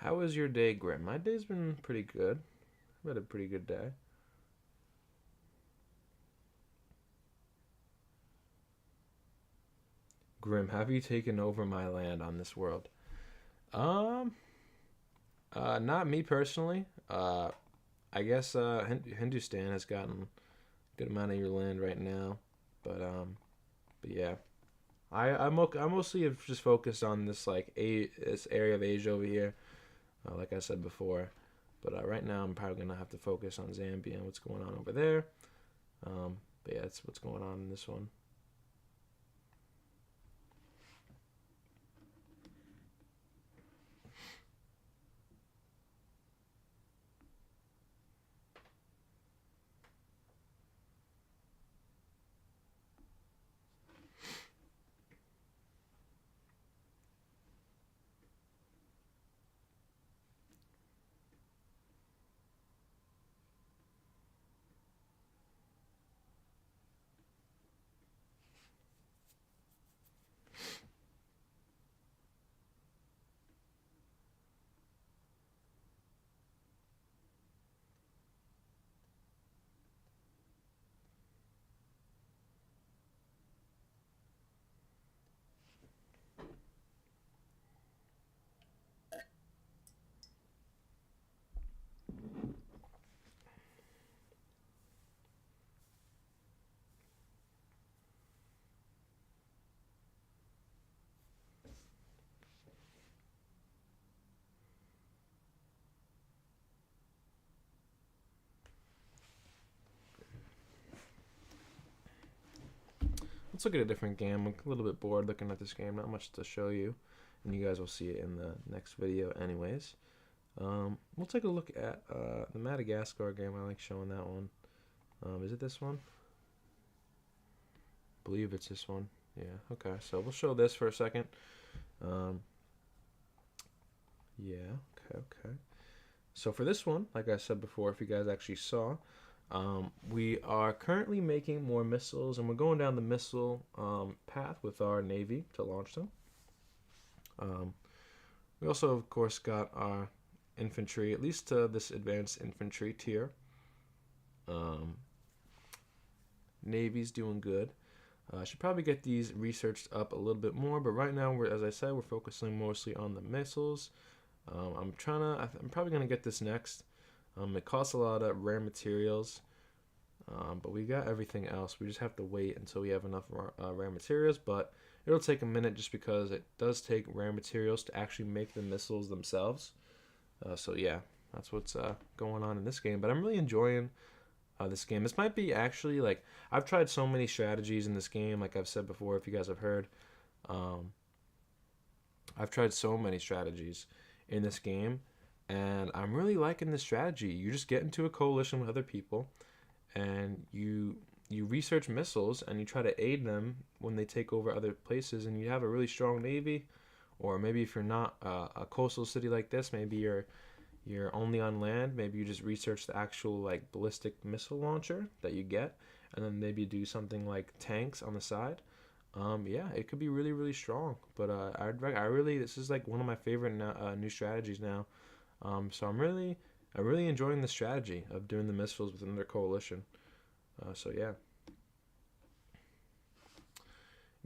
How was your day, Grim? My day's been pretty good. I've had a pretty good day. Grim, have you taken over my land on this world? Um, not me personally. I guess Hindustan has gotten a good amount of your land right now, but but yeah, I mostly have just focused on this this area of Asia over here, like I said before. But right now, I'm probably gonna have to focus on Zambia and what's going on over there. But yeah, that's what's going on in this one. let's look at a different game. I'm a little bit bored looking at this game. Not much to show you, and you guys will see it in the next video anyways. We'll take a look at the Madagascar game. I like showing that one. Is it this one? I believe it's this one. Yeah, okay. So we'll show this for a second. Yeah, okay. So for this one, like I said before, if you guys actually saw, we are currently making more missiles, and we're going down the missile path with our Navy to launch them. We also, of course, got our infantry, at least to this advanced infantry tier. Navy's doing good. Should probably get these researched up a little bit more, but right now, as I said, we're focusing mostly on the missiles. I'm probably gonna get this next. It costs a lot of rare materials, but we got everything else. We just have to wait until we have enough rare materials, but it'll take a minute just because it does take rare materials to actually make the missiles themselves. So yeah, that's what's going on in this game. But I'm really enjoying this game. This might be actually, like, I've tried so many strategies in this game, like I've said before, if you guys have heard. I've tried so many strategies in this game, and I'm really liking this strategy. You just get into a coalition with other people, and you research missiles, and you try to aid them when they take over other places, and you have a really strong navy. Or maybe if you're not a coastal city like this, maybe you're only on land, maybe you just research the actual like ballistic missile launcher that you get, and then maybe do something like tanks on the side. Yeah, it could be really, really strong. But this is like one of my favorite new strategies now. So I'm really enjoying the strategy of doing the missiles with another coalition. So yeah.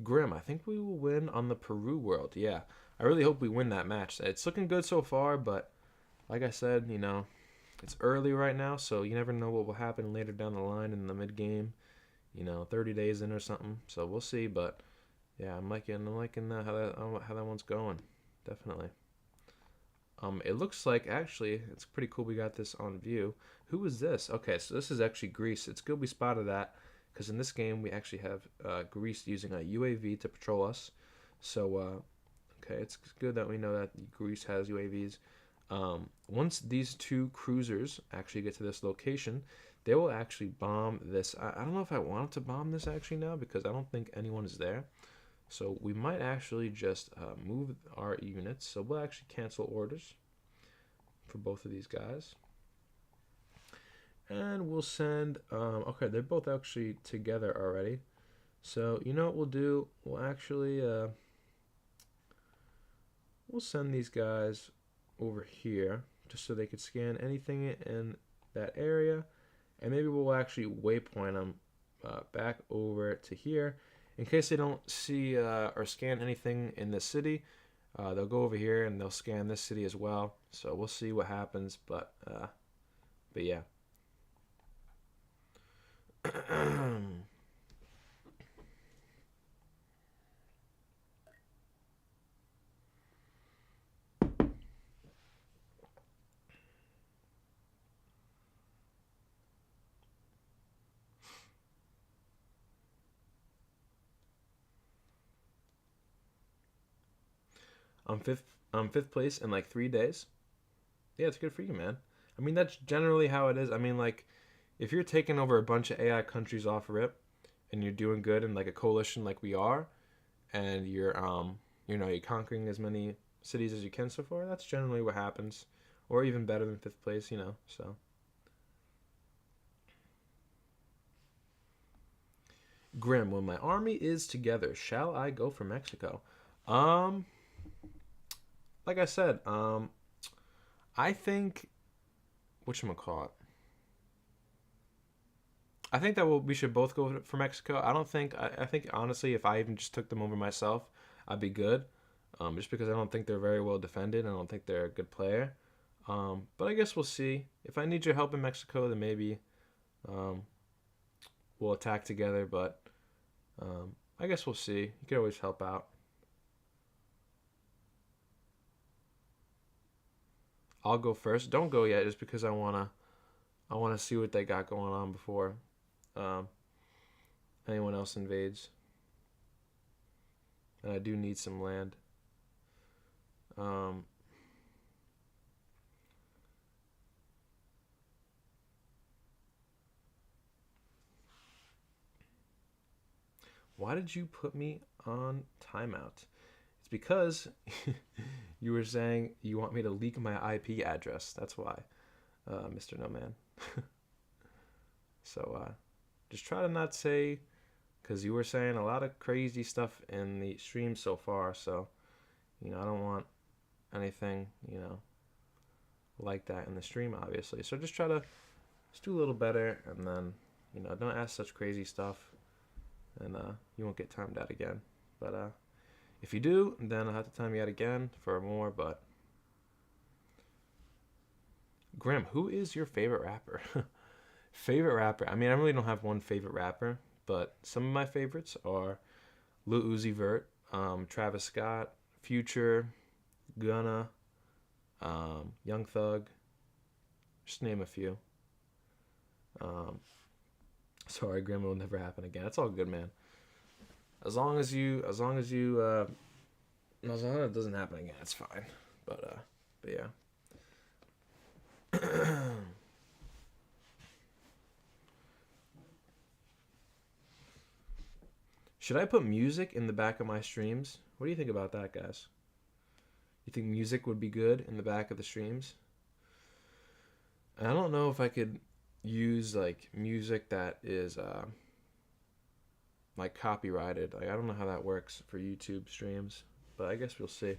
Grim, I think we will win on the Peru world. Yeah, I really hope we win that match. It's looking good so far, but like I said, it's early right now, so you never know what will happen later down the line in the mid game. 30 days in or something. So we'll see. But yeah, I'm liking how that one's going. Definitely. It looks like actually it's pretty cool. We got this on view. Who is this? Okay, so this is actually Greece. It's good we spotted that because in this game we actually have Greece using a UAV to patrol us. So okay, it's good that we know that Greece has UAVs. Once these two cruisers actually get to this location, they will actually bomb this. I don't know if I want to bomb this actually now because I don't think anyone is there. So we might actually just move our units. So we'll actually cancel orders for both of these guys. And we'll send, okay, they're both actually together already. So you know what we'll do? We'll actually, we'll send these guys over here just so they could scan anything in that area. And maybe we'll actually waypoint them back over to here. In case they don't see or scan anything in this city, they'll go over here and they'll scan this city as well. So we'll see what happens, but yeah. fifth place in like 3 days. Yeah, it's good for you, man. I mean, that's generally how it is. I mean, like, if you're taking over a bunch of AI countries off rip, and you're doing good in like a coalition like we are, and you're you're conquering as many cities as you can so far, that's generally what happens, or even better than 5th place, So Grim, when my army is together, shall I go for Mexico? Like I said, I think, whatchamacallit, I think that we should both go for Mexico. I think honestly, if I even just took them over myself, I'd be good. Just because I don't think they're very well defended. I don't think they're a good player. But I guess we'll see. If I need your help in Mexico, then maybe we'll attack together. But I guess we'll see. You can always help out. I'll go first. Don't go yet, just because I wanna see what they got going on before anyone else invades. and I do need some land. Um, why did you put me on timeout? It's because you were saying you want me to leak my IP address. That's why, Mr. No Man. So just try to not say, because you were saying a lot of crazy stuff in the stream so far. So, I don't want anything, like that in the stream, obviously. So just try to just do a little better, and then, don't ask such crazy stuff, and you won't get timed out again. But if you do, then I'll have to time you out again for more. But Grim, who is your favorite rapper? Favorite rapper? I mean, I really don't have one favorite rapper, but some of my favorites are Lil Uzi Vert, Travis Scott, Future, Gunna, Young Thug. Just name a few. Sorry, Grim, will never happen again. It's all good, man. As long as it doesn't happen again, it's fine. But yeah. Should I put music in the back of my streams? What do you think about that, guys? You think music would be good in the back of the streams? I don't know if I could use like music that is like copyrighted. Like I don't know how that works for YouTube streams, but I guess we'll see.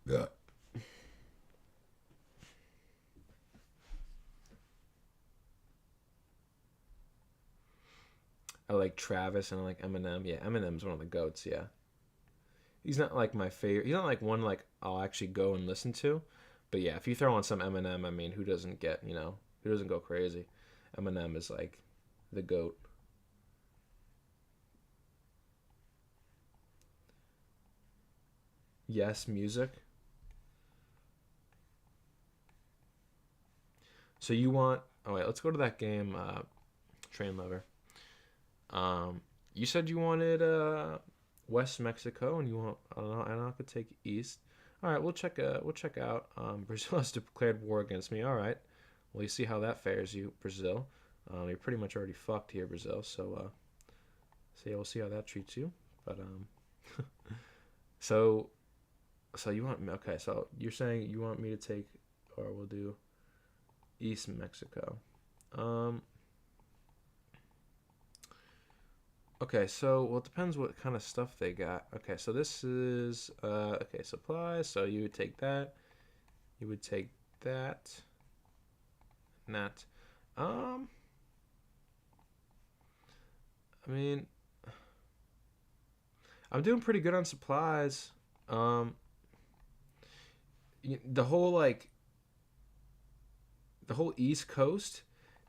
Yeah. I like Travis and I like Eminem. Yeah, Eminem's one of the goats. Yeah, he's not like my favorite. He's not like one like I'll actually go and listen to. But yeah, if you throw on some Eminem, I mean, who doesn't get who doesn't go crazy? Eminem is like the goat. Yes, music. So you want? Oh wait, let's go to that game, Train Lover. You said you wanted West Mexico, and you want and I could take East. All right, we'll check out. Brazil has declared war against me. All right, well you see how that fares you, Brazil. You're pretty much already fucked here, Brazil. So yeah, we'll see how that treats you. But so you want okay? So you're saying you want me to take, or we'll do East Mexico. Okay, so well, it depends what kind of stuff they got. Okay, so this is okay, supplies. So you would take that. You would take that. And that. I mean, I'm doing pretty good on supplies. The whole the whole East Coast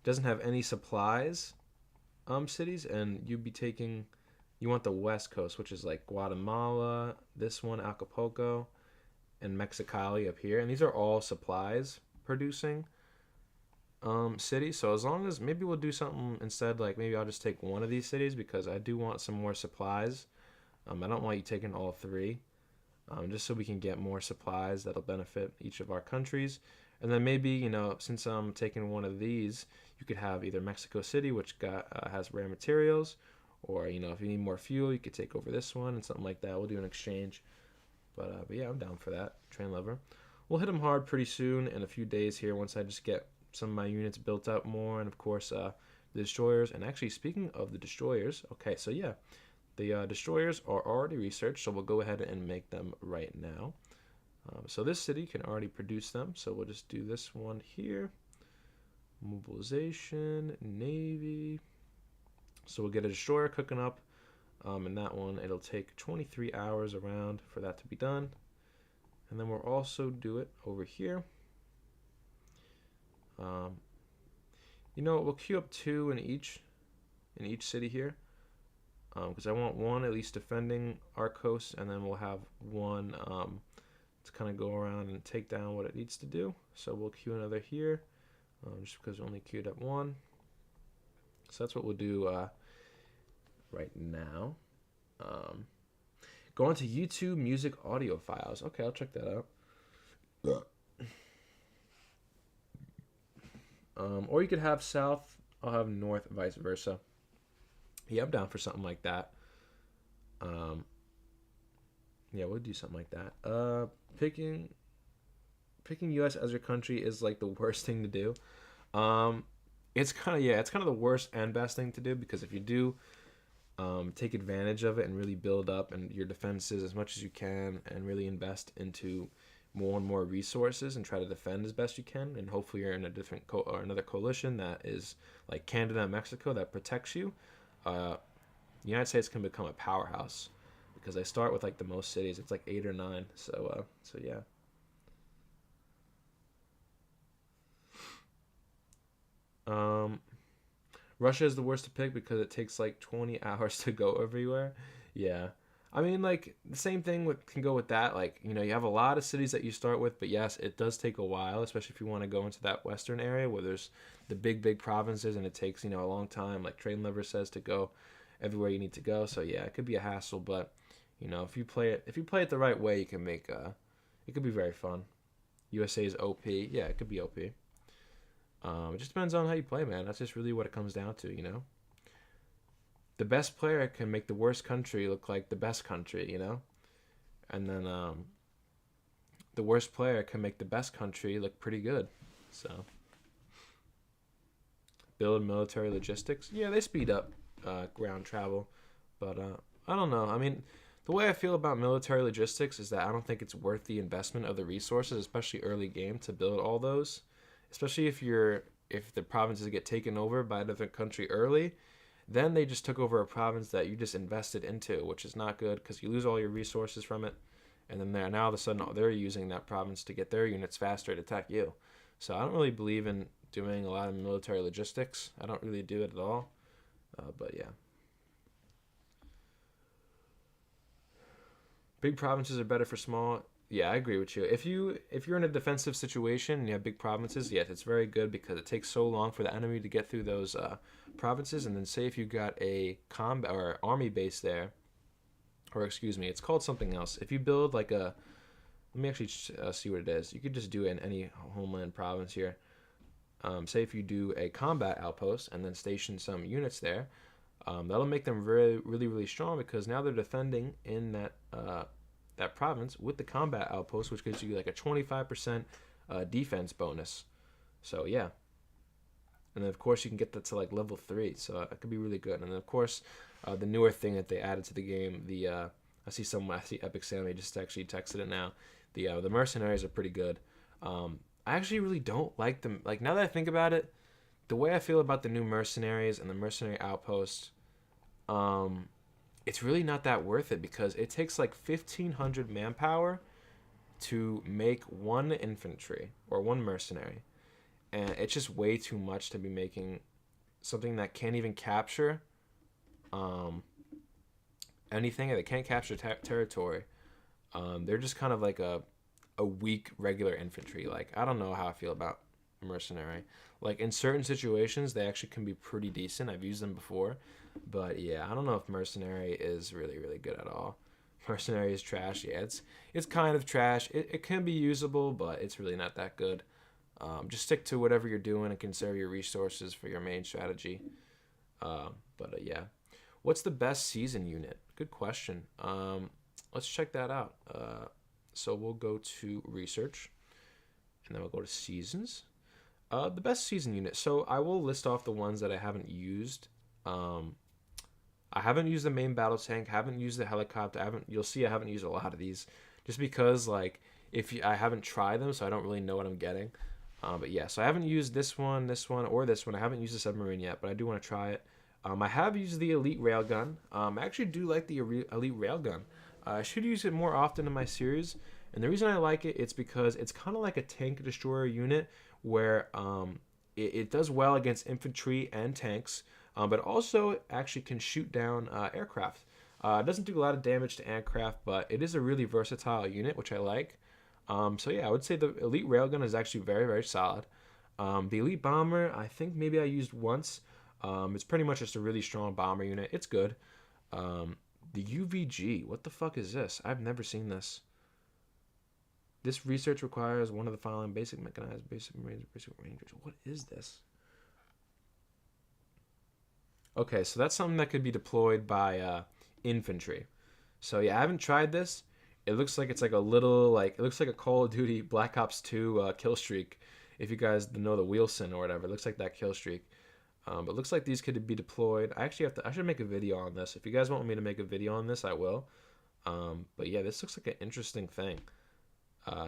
doesn't have any supplies cities, and you want the West Coast, which is like Guatemala, this one, Acapulco, and Mexicali up here, and these are all supplies producing cities. So as long as maybe we'll do something instead, like maybe I'll just take one of these cities because I do want some more supplies. I don't want you taking all three, just so we can get more supplies that'll benefit each of our countries. And then maybe, since I'm taking one of these, you could have either Mexico City, which has rare materials, or, if you need more fuel, you could take over this one and something like that. We'll do an exchange. But yeah, I'm down for that, Train Lover. We'll hit them hard pretty soon in a few days here once I just get some of my units built up more. And, of course, the destroyers. And actually, speaking of the destroyers, okay, so yeah, the destroyers are already researched, so we'll go ahead and make them right now. So this city can already produce them, so we'll just do this one here. Mobilization, Navy. So we'll get a destroyer cooking up, and that one, it'll take 23 hours around for that to be done. And then we'll also do it over here. We'll queue up 2 in each city here, because I want one at least defending our coast, and then we'll have one to kind of go around and take down what it needs to do. So we'll queue another here, just because we only queued up 1. So that's what we'll do right now. Go on to YouTube Music Audio Files. Okay, I'll check that out. Or you could have South, I'll have North, vice versa. Yeah, I'm down for something like that. Yeah, we'll do something like that. Picking U.S. as your country is like the worst thing to do. It's kind of the worst and best thing to do, because if you do take advantage of it and really build up and your defenses as much as you can and really invest into more and more resources and try to defend as best you can, and hopefully you're in a different or another coalition that is like Canada and Mexico that protects you, the United States can become a powerhouse, because they start with like the most cities. It's like 8 or 9. So yeah. Russia is the worst to pick because it takes like 20 hours to go everywhere. Yeah. I mean, like, the same thing can go with that. Like, you have a lot of cities that you start with, but yes, it does take a while, especially if you want to go into that western area where there's the big provinces, and it takes, a long time, like Train Liver says, to go everywhere you need to go. So yeah, it could be a hassle, but if you play it the right way, you can make it could be very fun. USA is OP. Yeah, it could be OP. It just depends on how you play, man. That's just really what it comes down to. The best player can make the worst country look like the best country, and then the worst player can make the best country look pretty good. So, build military logistics. Yeah, they speed up ground travel, but I don't know. I mean, the way I feel about military logistics is that I don't think it's worth the investment of the resources, especially early game, to build all those. Especially if the provinces get taken over by a different country early, then they just took over a province that you just invested into, which is not good, because you lose all your resources from it, and then now all of a sudden they're using that province to get their units faster to attack you. So I don't really believe in doing a lot of military logistics. I don't really do it at all. But yeah. Big provinces are better for small. Yeah, I agree with you. If you're in a defensive situation and you have big provinces, yes, it's very good, because it takes so long for the enemy to get through those provinces. And then say if you got a combat or army base there, or excuse me, it's called something else. If you build like let me actually see what it is. You could just do it in any homeland province here. Say if you do a combat outpost and then station some units there, that'll make them really, really, really strong, because now they're defending in that province with the combat outpost, which gives you like a 25% defense bonus. So yeah, and then of course you can get that to like level 3, so it could be really good. And then of course the newer thing that they added to the game, I see Epic Sammy just actually texted it now. The mercenaries are pretty good. I actually really don't like them. Like, now that I think about it, the way I feel about the new mercenaries and the mercenary outpost, it's really not that worth it, because it takes like 1,500 manpower to make one infantry or one mercenary, and it's just way too much to be making something that can't even capture anything. They can't capture territory. They're just kind of like a weak regular infantry. Like, I don't know how I feel about mercenary. Like, in certain situations they actually can be pretty decent. I've used them before, but yeah, I don't know if mercenary is really, really good at all. Mercenary is trash. Yeah, it's kind of trash. It can be usable, but it's really not that good. Just stick to whatever you're doing and conserve your resources for your main strategy. Yeah, what's the best season unit? Good question. Let's check that out. So we'll go to research, and then we'll go to seasons. The best season unit. So I will list off the ones that I haven't used. I haven't used the main battle tank. Haven't used the helicopter. You'll see I haven't used a lot of these, just because like I haven't tried them, so I don't really know what I'm getting. But yeah, so I haven't used this one, or this one. I haven't used the submarine yet, but I do want to try it. I have used the elite railgun. I actually do like the elite railgun. I should use it more often in my series, and the reason I like it, it's because it's kind of like a tank destroyer unit, where it does well against infantry and tanks, but also actually can shoot down aircraft. It doesn't do a lot of damage to aircraft, but it is a really versatile unit, which I like. So yeah, I would say the elite railgun is actually very, very solid. The elite bomber, I think maybe I used once. It's pretty much just a really strong bomber unit. It's good. The UVG. What the fuck is this? I've never seen this. This research requires one of the following: basic mechanized, basic marines, basic rangers. What is this? Okay, so that's something that could be deployed by infantry. So yeah, I haven't tried this. It looks like it's like a little like it looks like a Call of Duty Black Ops 2 kill streak. If you guys know the Wheelson or whatever, it looks like that kill streak. But it looks like these could be deployed. I actually have to. I should make a video on this. If you guys want me to make a video on this, I will. But yeah, this looks like an interesting thing.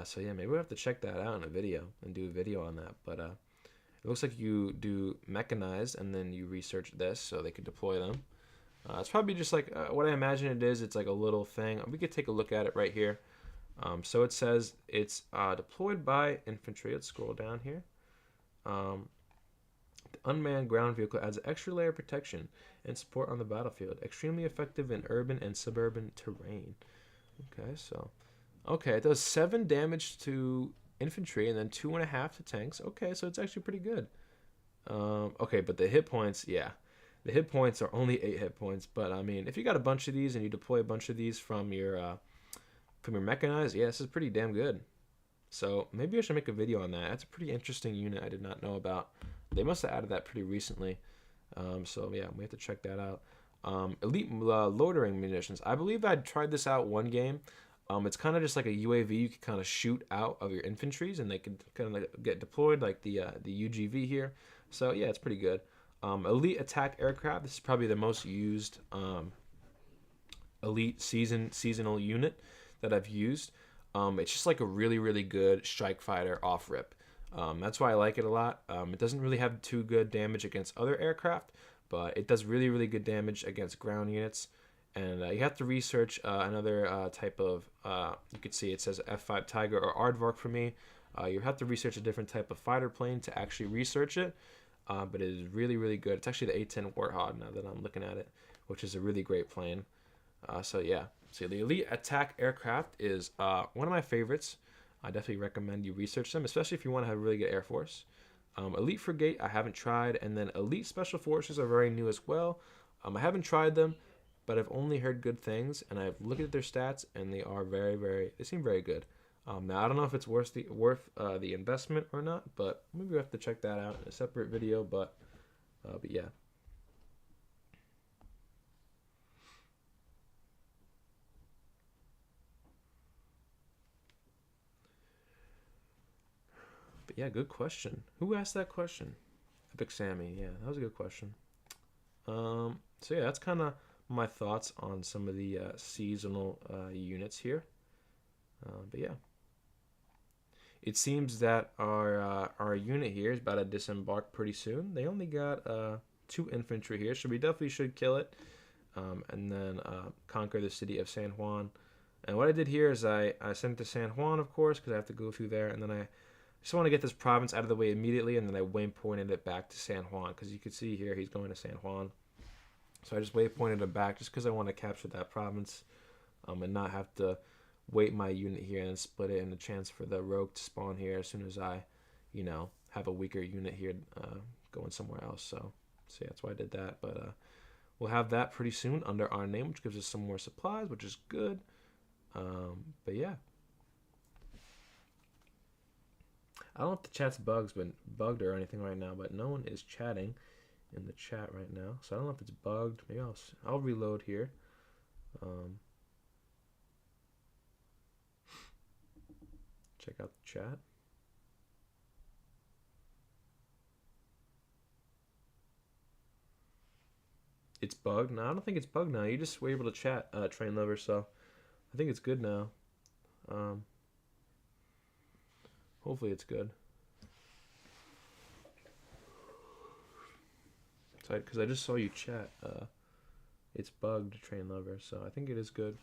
So yeah, maybe we'll have to check that out in a video and do a video on that. But it looks like you do mechanized and then you research this so they could deploy them. It's probably just like what I imagine it is. It's like a little thing. We could take a look at it right here. So it says it's deployed by infantry. Let's scroll down here. The unmanned ground vehicle adds an extra layer of protection and support on the battlefield. Extremely effective in urban and suburban terrain. Okay, so okay, it does 7 damage to infantry and then 2.5 to tanks. Okay, so it's actually pretty good. Okay, but the hit points, yeah. The hit points are only 8 hit points, but I mean, if you got a bunch of these and you deploy a bunch of these from your mechanized, yeah, this is pretty damn good. So maybe I should make a video on that. That's a pretty interesting unit I did not know about. They must have added that pretty recently. So yeah, we have to check that out. Elite loitering munitions. I believe I tried this out one game. It's kind of just like a UAV you can kind of shoot out of your infantries, and they can kind of like get deployed like the UGV here. So yeah, it's pretty good. Elite attack aircraft. This is probably the most used elite seasonal unit that I've used. It's just like a really good strike fighter off rip. That's why I like it a lot. It doesn't really have too good damage against other aircraft, but it does really good damage against ground units. And you have to research another type of, you could see it says F5 Tiger or Aardvark for me. You have to research a different type of fighter plane to actually research it, but it is really good. It's actually the A-10 Warthog now that I'm looking at it, which is a really great plane. So yeah, so the Elite Attack Aircraft is one of my favorites. I definitely recommend you research them, especially if you want to have a really good Air Force. Elite Frigate, I haven't tried, and then Elite Special Forces are very new as well. I haven't tried them, but I've only heard good things, and I've looked at their stats, and they are they seem very good. Now I don't know if it's worth the investment or not, but maybe we have to check that out in a separate video. But yeah. But yeah, good question. Who asked that question? Epic Sammy. Yeah, that was a good question. So yeah, that's kind of my thoughts on some of the seasonal units here. But yeah, it seems that our unit here is about to disembark pretty soon. They only got 2 infantry here, so we definitely should kill it, and then conquer the city of San Juan. And what I did here is I sent it to San Juan, of course, because I have to go through there, and then I just want to get this province out of the way immediately, and then I waypointed it back to San Juan, because you can see here he's going to San Juan. So I just waypointed him back just because I want to capture that province, and not have to wait my unit here and split it, and a chance for the rogue to spawn here as soon as I, have a weaker unit here going somewhere else. So yeah, that's why I did that. But we'll have that pretty soon under our name, which gives us some more supplies, which is good. But yeah. I don't know if the chat's bugged or anything right now, but no one is chatting in the chat right now. So I don't know if it's bugged. Maybe I'll reload here. Check out the chat. It's bugged? No, I don't think it's bugged now. You just were able to chat, Train Lover, so I think it's good now. Hopefully it's good. Because I just saw you chat. It's bugged, Train Lover, so I think it is good.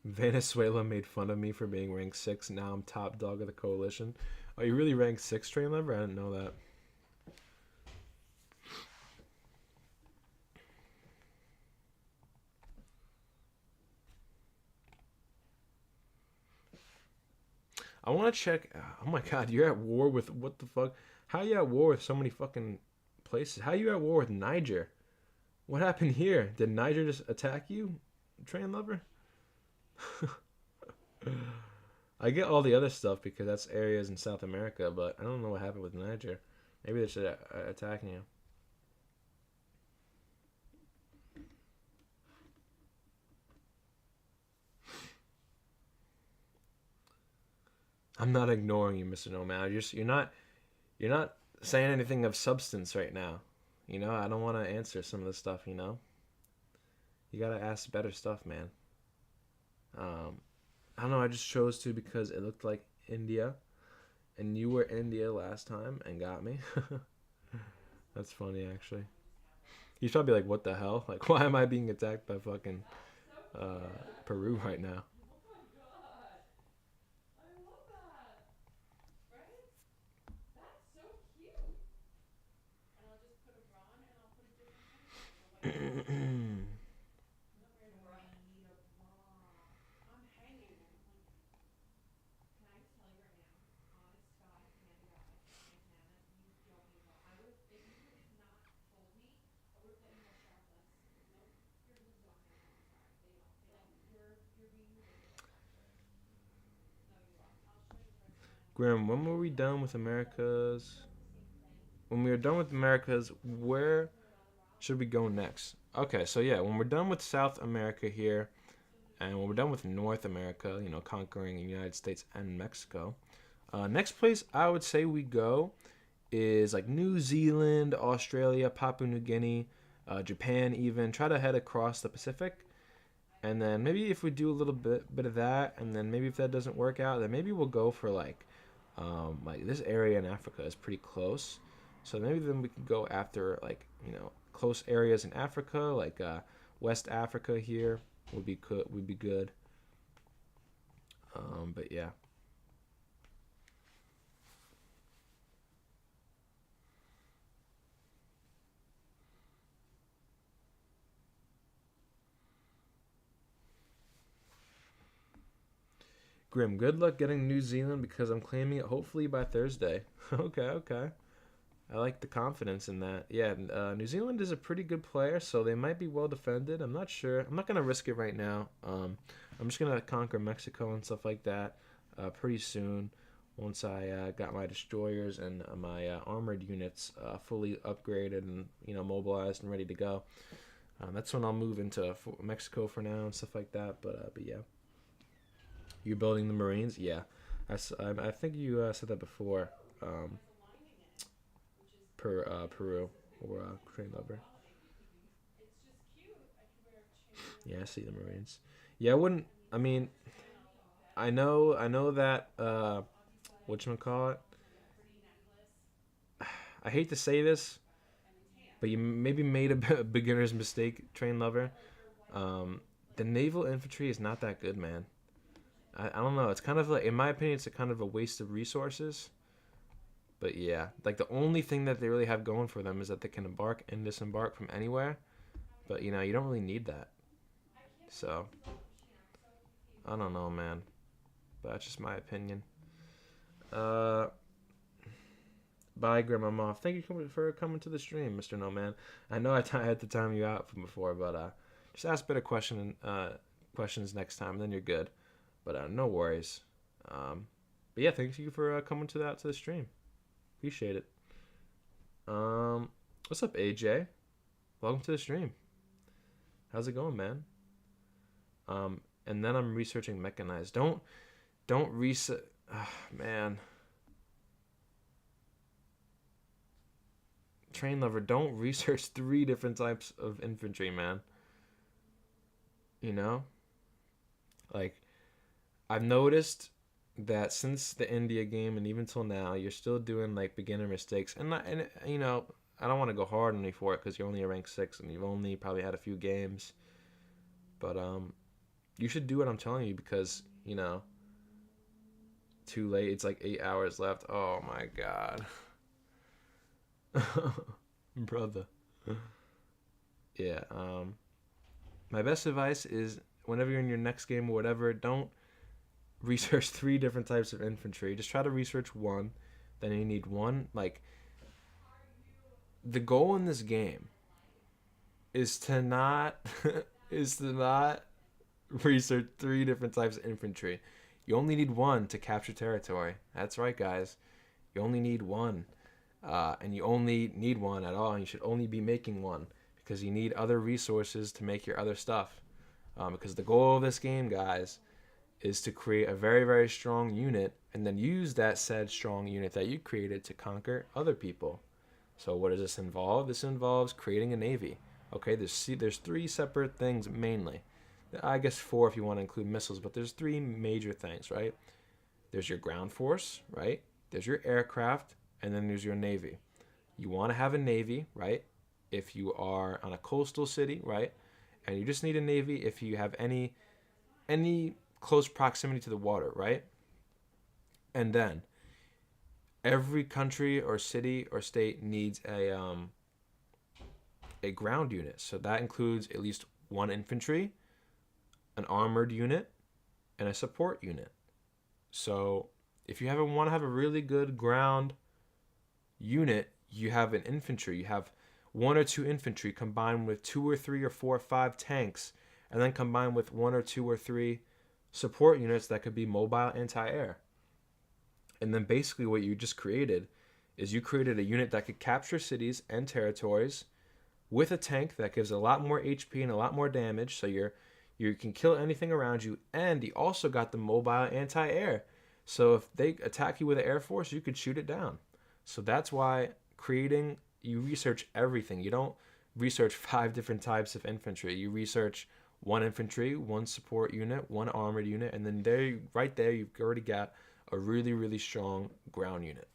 Venezuela made fun of me for being rank 6. Now I'm top dog of the coalition. Oh, you really ranked 6 train lever? I didn't know that. I want to check. Oh my god, you're at war with what the fuck? How you at war with so many fucking places? How you at war with Niger? What happened here? Did Niger just attack you, train lover? I get all the other stuff because that's areas in South America, but I don't know what happened with Niger. Maybe they're just attacking you. I'm not ignoring you, Mr. Nomad. You're not saying anything of substance right now. I don't want to answer some of the stuff. You gotta ask better stuff, man. Um, I don't know. I just chose to because it looked like India, and you were India last time and got me. That's funny, actually. He's probably like, "What the hell? Like, why am I being attacked by fucking uh, Peru right now?" Graham, when were we done with Americas? When we were done with Americas, where should we go next? Okay, so yeah, when we're done with South America here, and when we're done with North America, conquering the United States and Mexico, next place I would say we go is like New Zealand, Australia, Papua New Guinea, Japan, even. Try to head across the Pacific, and then maybe if we do a little bit of that, and then maybe if that doesn't work out, then maybe we'll go for like this area in Africa is pretty close, so maybe then we can go after like close areas in Africa, like West Africa here would be good. But yeah. Grim, good luck getting New Zealand because I'm claiming it hopefully by Thursday. Okay, okay. I like the confidence in that. Yeah, New Zealand is a pretty good player, so they might be well defended. I'm not sure. I'm not gonna risk it right now. I'm just gonna conquer Mexico and stuff like that pretty soon. Once I got my destroyers and my armored units fully upgraded and mobilized and ready to go, that's when I'll move into Mexico for now and stuff like that. But yeah, you building the Marines? Yeah, I think you said that before. Um, Peru or Train Lover. Yeah, I see the Marines. Yeah, I wouldn't. I mean, I know that. What you call it? I hate to say this, but you maybe made a beginner's mistake, Train Lover. Um, the naval infantry is not that good, man. I don't know. It's kind of like, in my opinion, it's a kind of a waste of resources. But yeah, like the only thing that they really have going for them is that they can embark and disembark from anywhere. But you don't really need that. So I don't know, man. But that's just my opinion. Uh, Bye, Grandma Moth. Thank you for coming to the stream, Mr. No Man. I know I had to time you out from before, but just ask better questions next time, and then you're good. But no worries. But yeah, thank you for coming to the stream. Appreciate it. What's up, AJ? Welcome to the stream. How's it going, man? And then I'm researching mechanized. Don't research. Man. Train Lover, don't research 3 different types of infantry, man. You know? Like, I've noticed that since the India game and even till now, you're still doing like beginner mistakes. And I don't want to go hard on you for it because you're only a rank 6 and you've only probably had a few games. But you should do what I'm telling you because Too late. It's like 8 hours left. Oh my god. Brother. Yeah. My best advice is whenever you're in your next game or whatever, don't research three different types of infantry. Just try to research one. Then you need one. Like, the goal in this game is to not is to not research three different types of infantry. You only need one to capture territory. That's right, guys. You only need one. And you only need one at all. And you should only be making one because you need other resources to make your other stuff. Because the goal of this game, guys, is to create a very, very strong unit and then use that said strong unit that you created to conquer other people. So what does this involve? This involves creating a navy. Okay, there's three separate things mainly. I guess four if you want to include missiles, but there's three major things, right? There's your ground force, right? There's your aircraft, and then there's your navy. You want to have a navy, right? If you are on a coastal city, right? And you just need a navy if you have any close proximity to the water, right? And then every country or city or state needs a ground unit. So that includes at least one infantry, an armored unit, and a support unit. So if you want to have a really good ground unit, you have an infantry. You have one or two infantry combined with two or three or four or five tanks, and then combined with one or two or three support units that could be mobile anti-air. And then basically what you just created is you created a unit that could capture cities and territories with a tank that gives a lot more HP and a lot more damage, so you can kill anything around you, and you also got the mobile anti-air. So if they attack you with an air force, you could shoot it down. So that's why you research everything. You don't research 5 different types of infantry. You research one infantry, one support unit, one armored unit, and then right there, you've already got a really, really strong ground unit.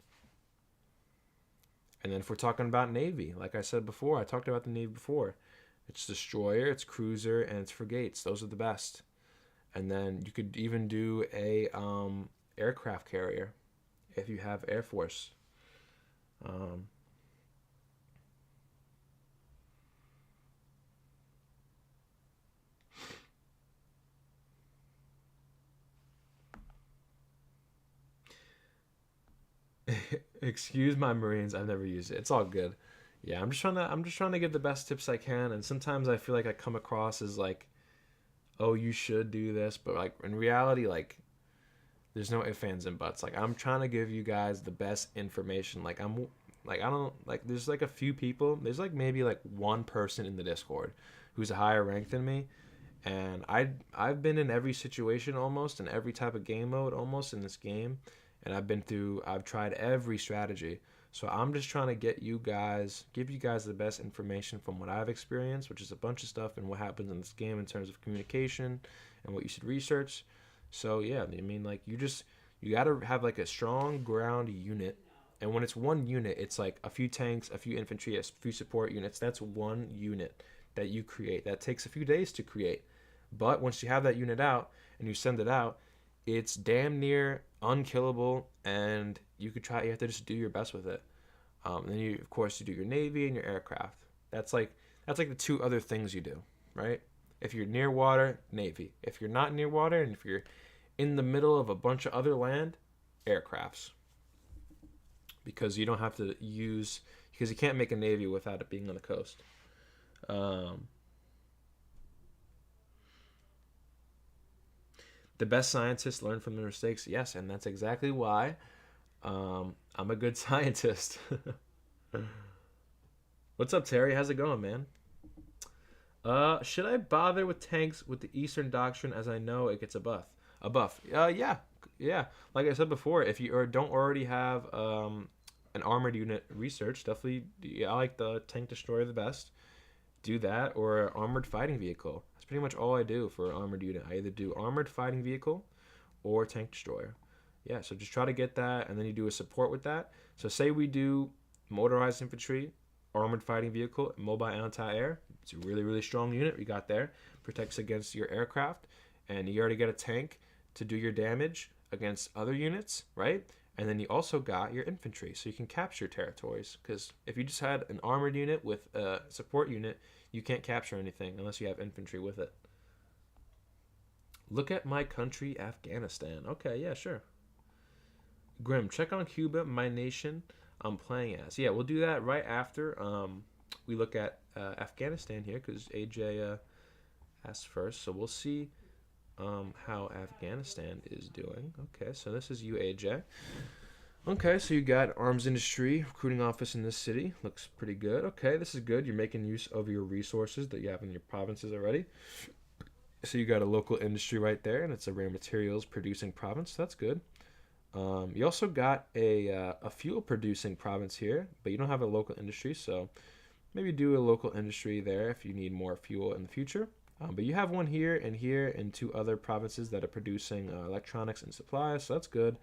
And then if we're talking about Navy, like I said before, I talked about the Navy before. It's destroyer, it's cruiser, and it's frigates. Those are the best. And then you could even do a aircraft carrier if you have Air Force. Excuse my Marines, I've never used it. It's all good. Yeah, I'm just trying to give the best tips I can, and sometimes I feel like I come across as like, oh, you should do this, but like in reality, like there's no ifs, ands, and buts. Like I'm trying to give you guys the best information. I don't like there's like a few people. There's like maybe like one person in the Discord who's a higher rank than me, and I've been in every situation almost in every type of game mode almost in this game, and I've tried every strategy. So I'm just trying to give you guys the best information from what I've experienced, which is a bunch of stuff and what happens in this game in terms of communication and what you should research. So yeah, I mean like you got to have like a strong ground unit. And when it's one unit, it's like a few tanks, a few infantry, a few support units. That's one unit that you create. That takes a few days to create. But once you have that unit out and you send it out, it's damn near unkillable, and you have to just do your best with it. Then you, of course, you do your navy and your aircraft. That's like the two other things you do, right? If you're near water, navy. If you're not near water, and if you're in the middle of a bunch of other land, aircrafts. Because you don't have to because you can't make a navy without it being on the coast. The best scientists learn from their mistakes. Yes, and that's exactly why I'm a good scientist. What's up, Terry? How's it going, man? Should I bother with tanks with the Eastern Doctrine, as I know it gets a buff? A buff. Yeah. Like I said before, if you don't already have an armored unit research, definitely. Yeah, I like the tank destroyer the best. Do that or an armored fighting vehicle. That's pretty much all I do for an armored unit. I either do armored fighting vehicle or tank destroyer. Yeah, so just try to get that, and then you do a support with that. So say we do motorized infantry, armored fighting vehicle, mobile anti-air. It's a really, really strong unit we got there. Protects against your aircraft, and you already get a tank to do your damage. against other units, right? And then you also got your infantry, so you can capture territories. Because if you just had an armored unit with a support unit, you can't capture anything unless you have infantry with it. Look at my country, Afghanistan. Okay, yeah, sure. Grim, check on Cuba, my nation I'm playing as. Yeah, we'll do that right after we look at Afghanistan here, because AJ asked first. So we'll see how Afghanistan is doing. Okay, so this is you, AJ. Okay, so you got arms industry, recruiting office in this city. Looks pretty good. Okay, this is good. You're making use of your resources that you have in your provinces already. So you got a local industry right there, and it's a rare materials producing province. That's good. You also got a fuel producing province here, but you don't have a local industry, so maybe do a local industry there if you need more fuel in the future. But you have one here, and two other provinces that are producing electronics and supplies, so that's good.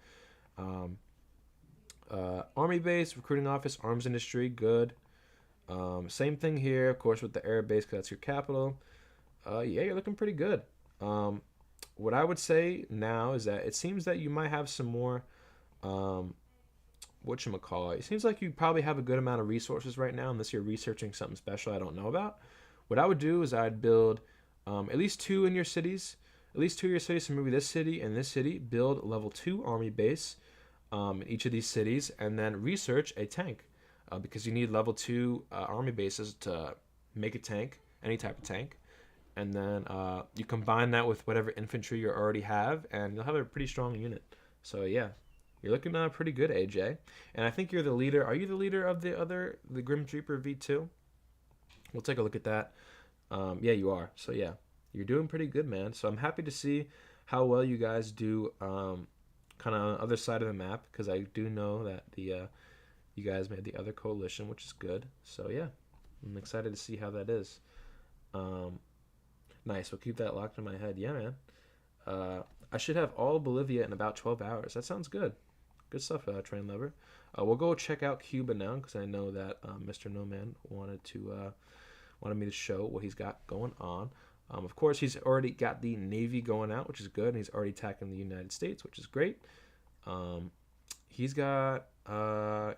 Army base, recruiting office, arms industry, good. Same thing here, of course, with the air base, because that's your capital. Yeah, you're looking pretty good. What I would say now is that it seems that you might have some more, whatchamacallit. It seems like you probably have a good amount of resources right now, unless you're researching something special I don't know about. What I would do is I'd build at least two in your cities. At least two of your cities, so maybe this city and this city, build level 2 army base in each of these cities, and then research a tank. Because you need level 2 army bases to make a tank, any type of tank. And then you combine that with whatever infantry you already have, and you'll have a pretty strong unit. So yeah, you're looking pretty good, AJ. And I think you're the leader. Are you the leader of the Grim Reaper V2? We'll take a look at that. Yeah, you are. So yeah, you're doing pretty good, man. So I'm happy to see how well you guys do kind of on the other side of the map, because I do know that you guys made the other coalition, which is good. So yeah, I'm excited to see how that is. Nice. We'll keep that locked in my head. Yeah, man. I should have all Bolivia in about 12 hours. That sounds good. Good stuff, Train Lover. We'll go check out Cuba now, because I know that Mr. No Man wanted me to show what he's got going on. Of course, he's already got the Navy going out, which is good, and he's already attacking the United States, which is great. He's got a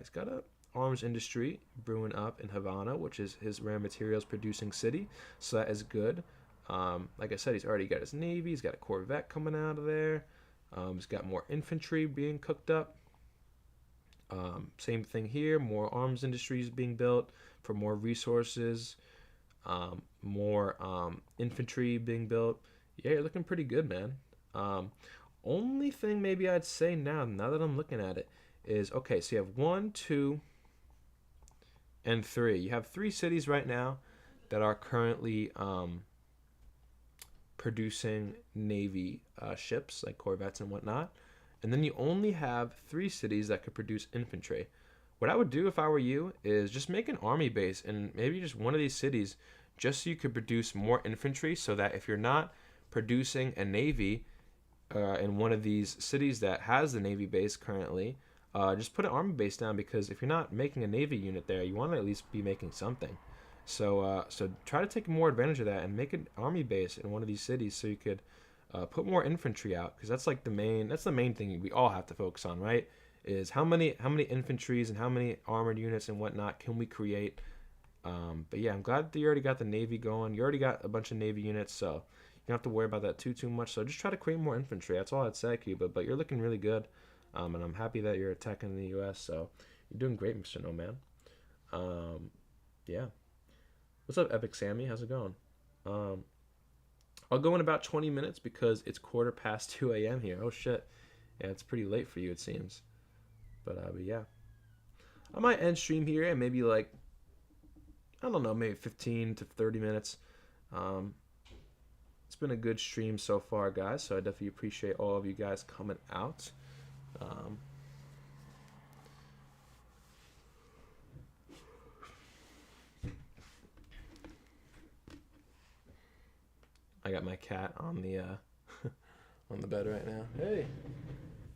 arms industry brewing up in Havana, which is his rare materials producing city, so that is good. Like I said, he's already got his Navy. He's got a Corvette coming out of there. He's got more infantry being cooked up. Same thing here. More arms industries being built for more resources. More infantry being built. Yeah, you're looking pretty good, man. Only thing maybe I'd say now that I'm looking at it, is okay. So you have 1, 2, and 3. You have 3 cities right now that are currently producing Navy ships like Corvettes and whatnot, and then you only have 3 cities that could produce infantry. What I would do if I were you is just make an army base in maybe just one of these cities, just so you could produce more infantry, so that if you're not producing a Navy in one of these cities that has the Navy base currently, just put an army base down, because if you're not making a Navy unit there, you want to at least be making something. So try to take more advantage of that and make an army base in one of these cities, so you could put more infantry out, because that's the main thing we all have to focus on, right? Is how many infantries and how many armored units and whatnot can we create. But yeah, I'm glad that you already got the Navy going. You already got a bunch of Navy units, so you don't have to worry about that too much. So just try to create more infantry. That's all I'd say, Cuba. But you're looking really good, and I'm happy that you're attacking the U.S. So you're doing great, Mr. No Man. Yeah. What's up, Epic Sammy? How's it going? I'll go in about 20 minutes, because it's 2:15 a.m. here. Oh shit. Yeah, it's pretty late for you, it seems. But yeah, I might end stream here and maybe I don't know, maybe 15 to 30 minutes. It's been a good stream so far, guys, so I definitely appreciate all of you guys coming out. I got my cat on the on the bed right now. Hey,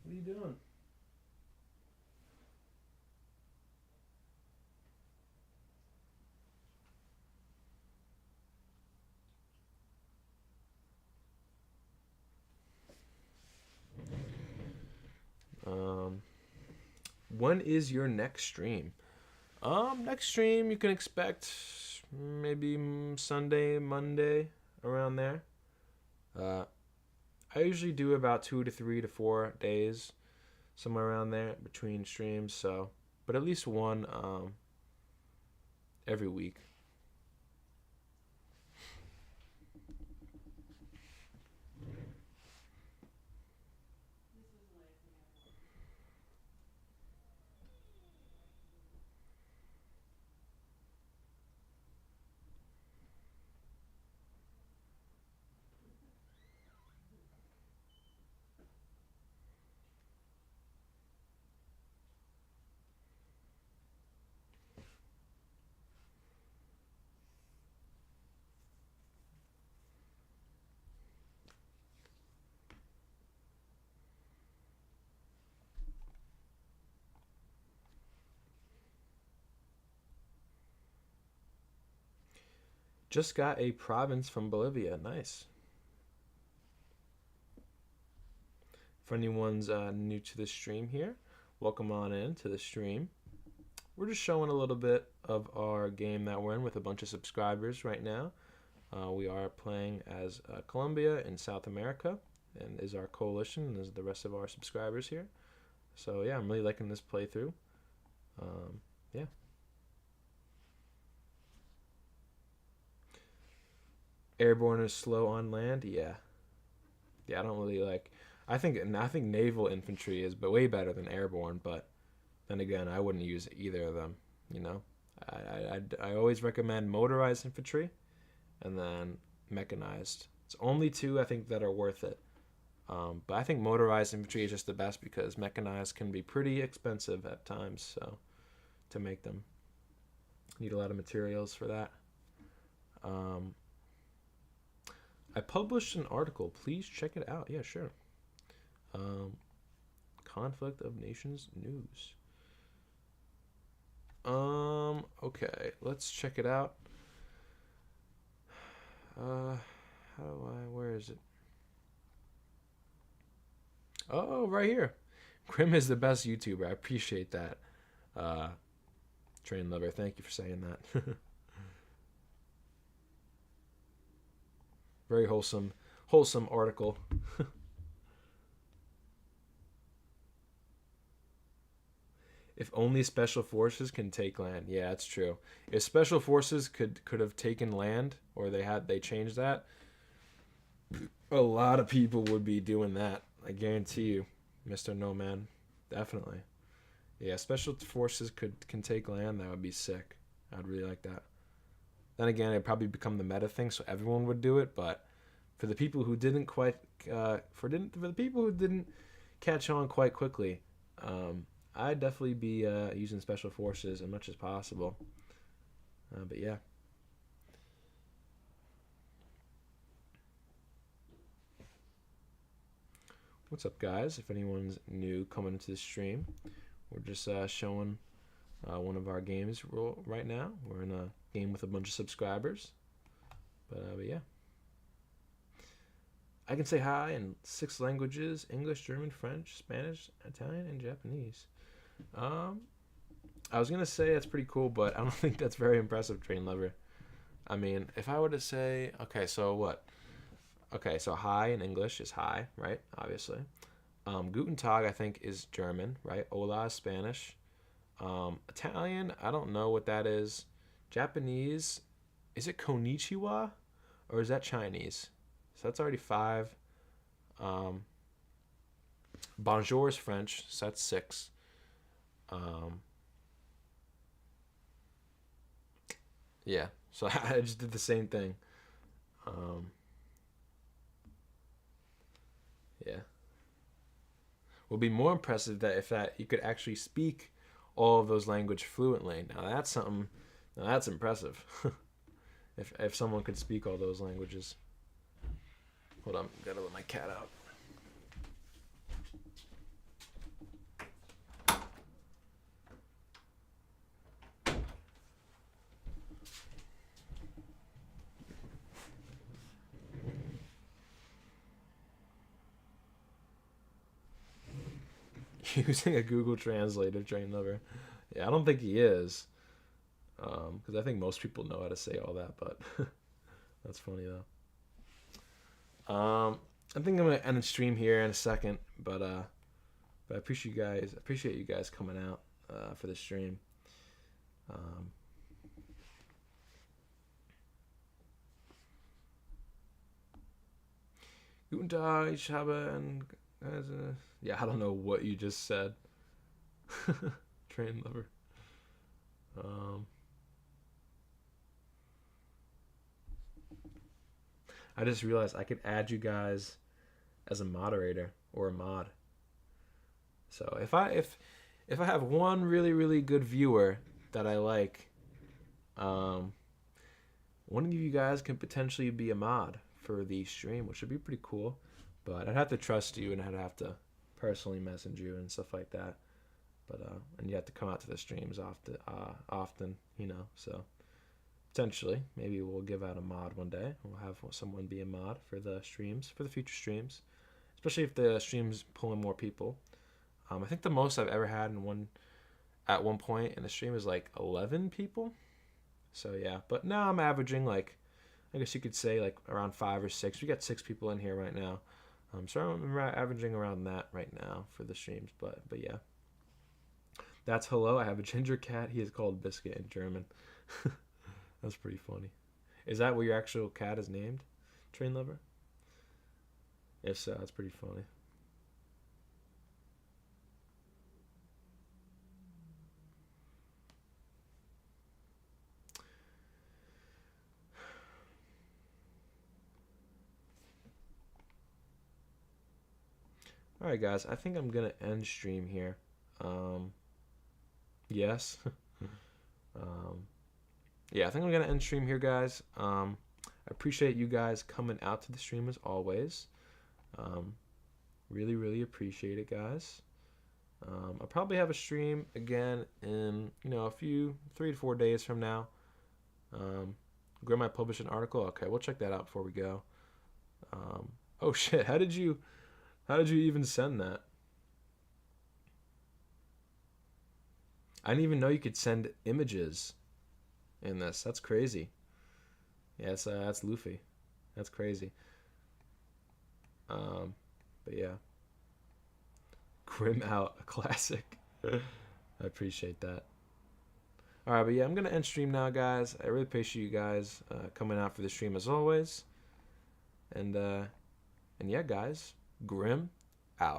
what are you doing? when is your next stream? Next stream you can expect maybe Sunday, Monday, around there. Uh, I usually do about 2 to 3 to 4 days, somewhere around there between streams. So, but at least one every week. Just got a province from Bolivia. Nice. For anyone's new to the stream here, welcome on in to the stream. We're just showing a little bit of our game that we're in with a bunch of subscribers right now. We are playing as Colombia in South America, and is our coalition, and is the rest of our subscribers here. So yeah, I'm really liking this playthrough. Yeah. Airborne is slow on land. Yeah. I don't really like. I think naval infantry is way better than airborne, but then again, I wouldn't use either of them. You know, I always recommend motorized infantry, and then mechanized. It's only two I think that are worth it. But I think motorized infantry is just the best because mechanized can be pretty expensive at times. So to make them, need a lot of materials for that. I published an article. Please check it out. Yeah, sure. Conflict of Nations news. Okay, let's check it out. Where is it? Oh, right here. Grim is the best YouTuber. I appreciate that. Train Lover, thank you for saying that. Very wholesome article. If only special forces can take land. Yeah, that's true. If special forces could have taken land, or they changed that, a lot of people would be doing that. I guarantee you, Mr. No Man. Definitely. Yeah, special forces can take land. That would be sick. I'd really like that. Then again, it'd probably become the meta thing, so everyone would do it. But for the people who didn't quite, for the people who didn't catch on quite quickly, I'd definitely be using special forces as much as possible. But yeah. What's up, guys? If anyone's new coming into the stream, we're just showing one of our games right now. We're in a game with a bunch of subscribers. But yeah. I can say hi in 6 languages: English, German, French, Spanish, Italian, and Japanese. I was going to say that's pretty cool, but I don't think that's very impressive, Train Lover. I mean, if I were to say, okay, so what? Okay, so hi in English is hi, right? Obviously. Guten Tag, I think, is German, right? Hola is Spanish. Italian, I don't know what that is. Japanese, is it konnichiwa? Or is that Chinese? So that's already 5. Bonjour is French, so that's 6. Yeah, so I just did the same thing. Yeah. Would be more impressive if you could actually speak all of those languages fluently. Now that's something. Now that's impressive. if someone could speak all those languages. Hold on, gotta let my cat out. using a Google Translator, Train Lover. Yeah, I don't think he is. Because I think most people know how to say all that, but that's funny though. I think I'm gonna end the stream here in a second, but I appreciate you guys coming out for the stream. Um, Guten Tag, ich habe ein, yeah, I don't know what you just said. Train Lover. Um, I just realized I could add you guys as a moderator or a mod. So if I have one really good viewer that I like, um, one of you guys can potentially be a mod for the stream, which would be pretty cool. But I'd have to trust you, and I'd have to personally message you and stuff like that. But and you have to come out to the streams often, you know. So potentially, maybe we'll give out a mod one day. We'll have someone be a mod for the streams, for the future streams, especially if the streams pull in more people. I think the most I've ever had at one point in the stream is like 11 people. So yeah, but now I'm averaging like, I guess you could say like around 5 or 6. We got 6 people in here right now. So I'm averaging around that right now for the streams. But yeah, that's hello. I have a ginger cat. He is called Biscuit in German. That's pretty funny. Is that what your actual cat is named, Train Lover? If so, that's pretty funny. All right, guys. I think I'm gonna end stream here. Yes. um, yeah, I think I'm gonna end stream here, guys. I appreciate you guys coming out to the stream as always. Really appreciate it, guys. I'll probably have a stream again in a few 3 to 4 days from now. Grim might publish an article. Okay, we'll check that out before we go. Oh shit! How did you even send that? I didn't even know you could send images in this. That's crazy. Yeah, that's Luffy. That's crazy. But yeah, Grim out, a classic. I appreciate that. All right, but yeah, I'm gonna end stream now, guys. I really appreciate you guys coming out for the stream as always. And yeah, guys, Grim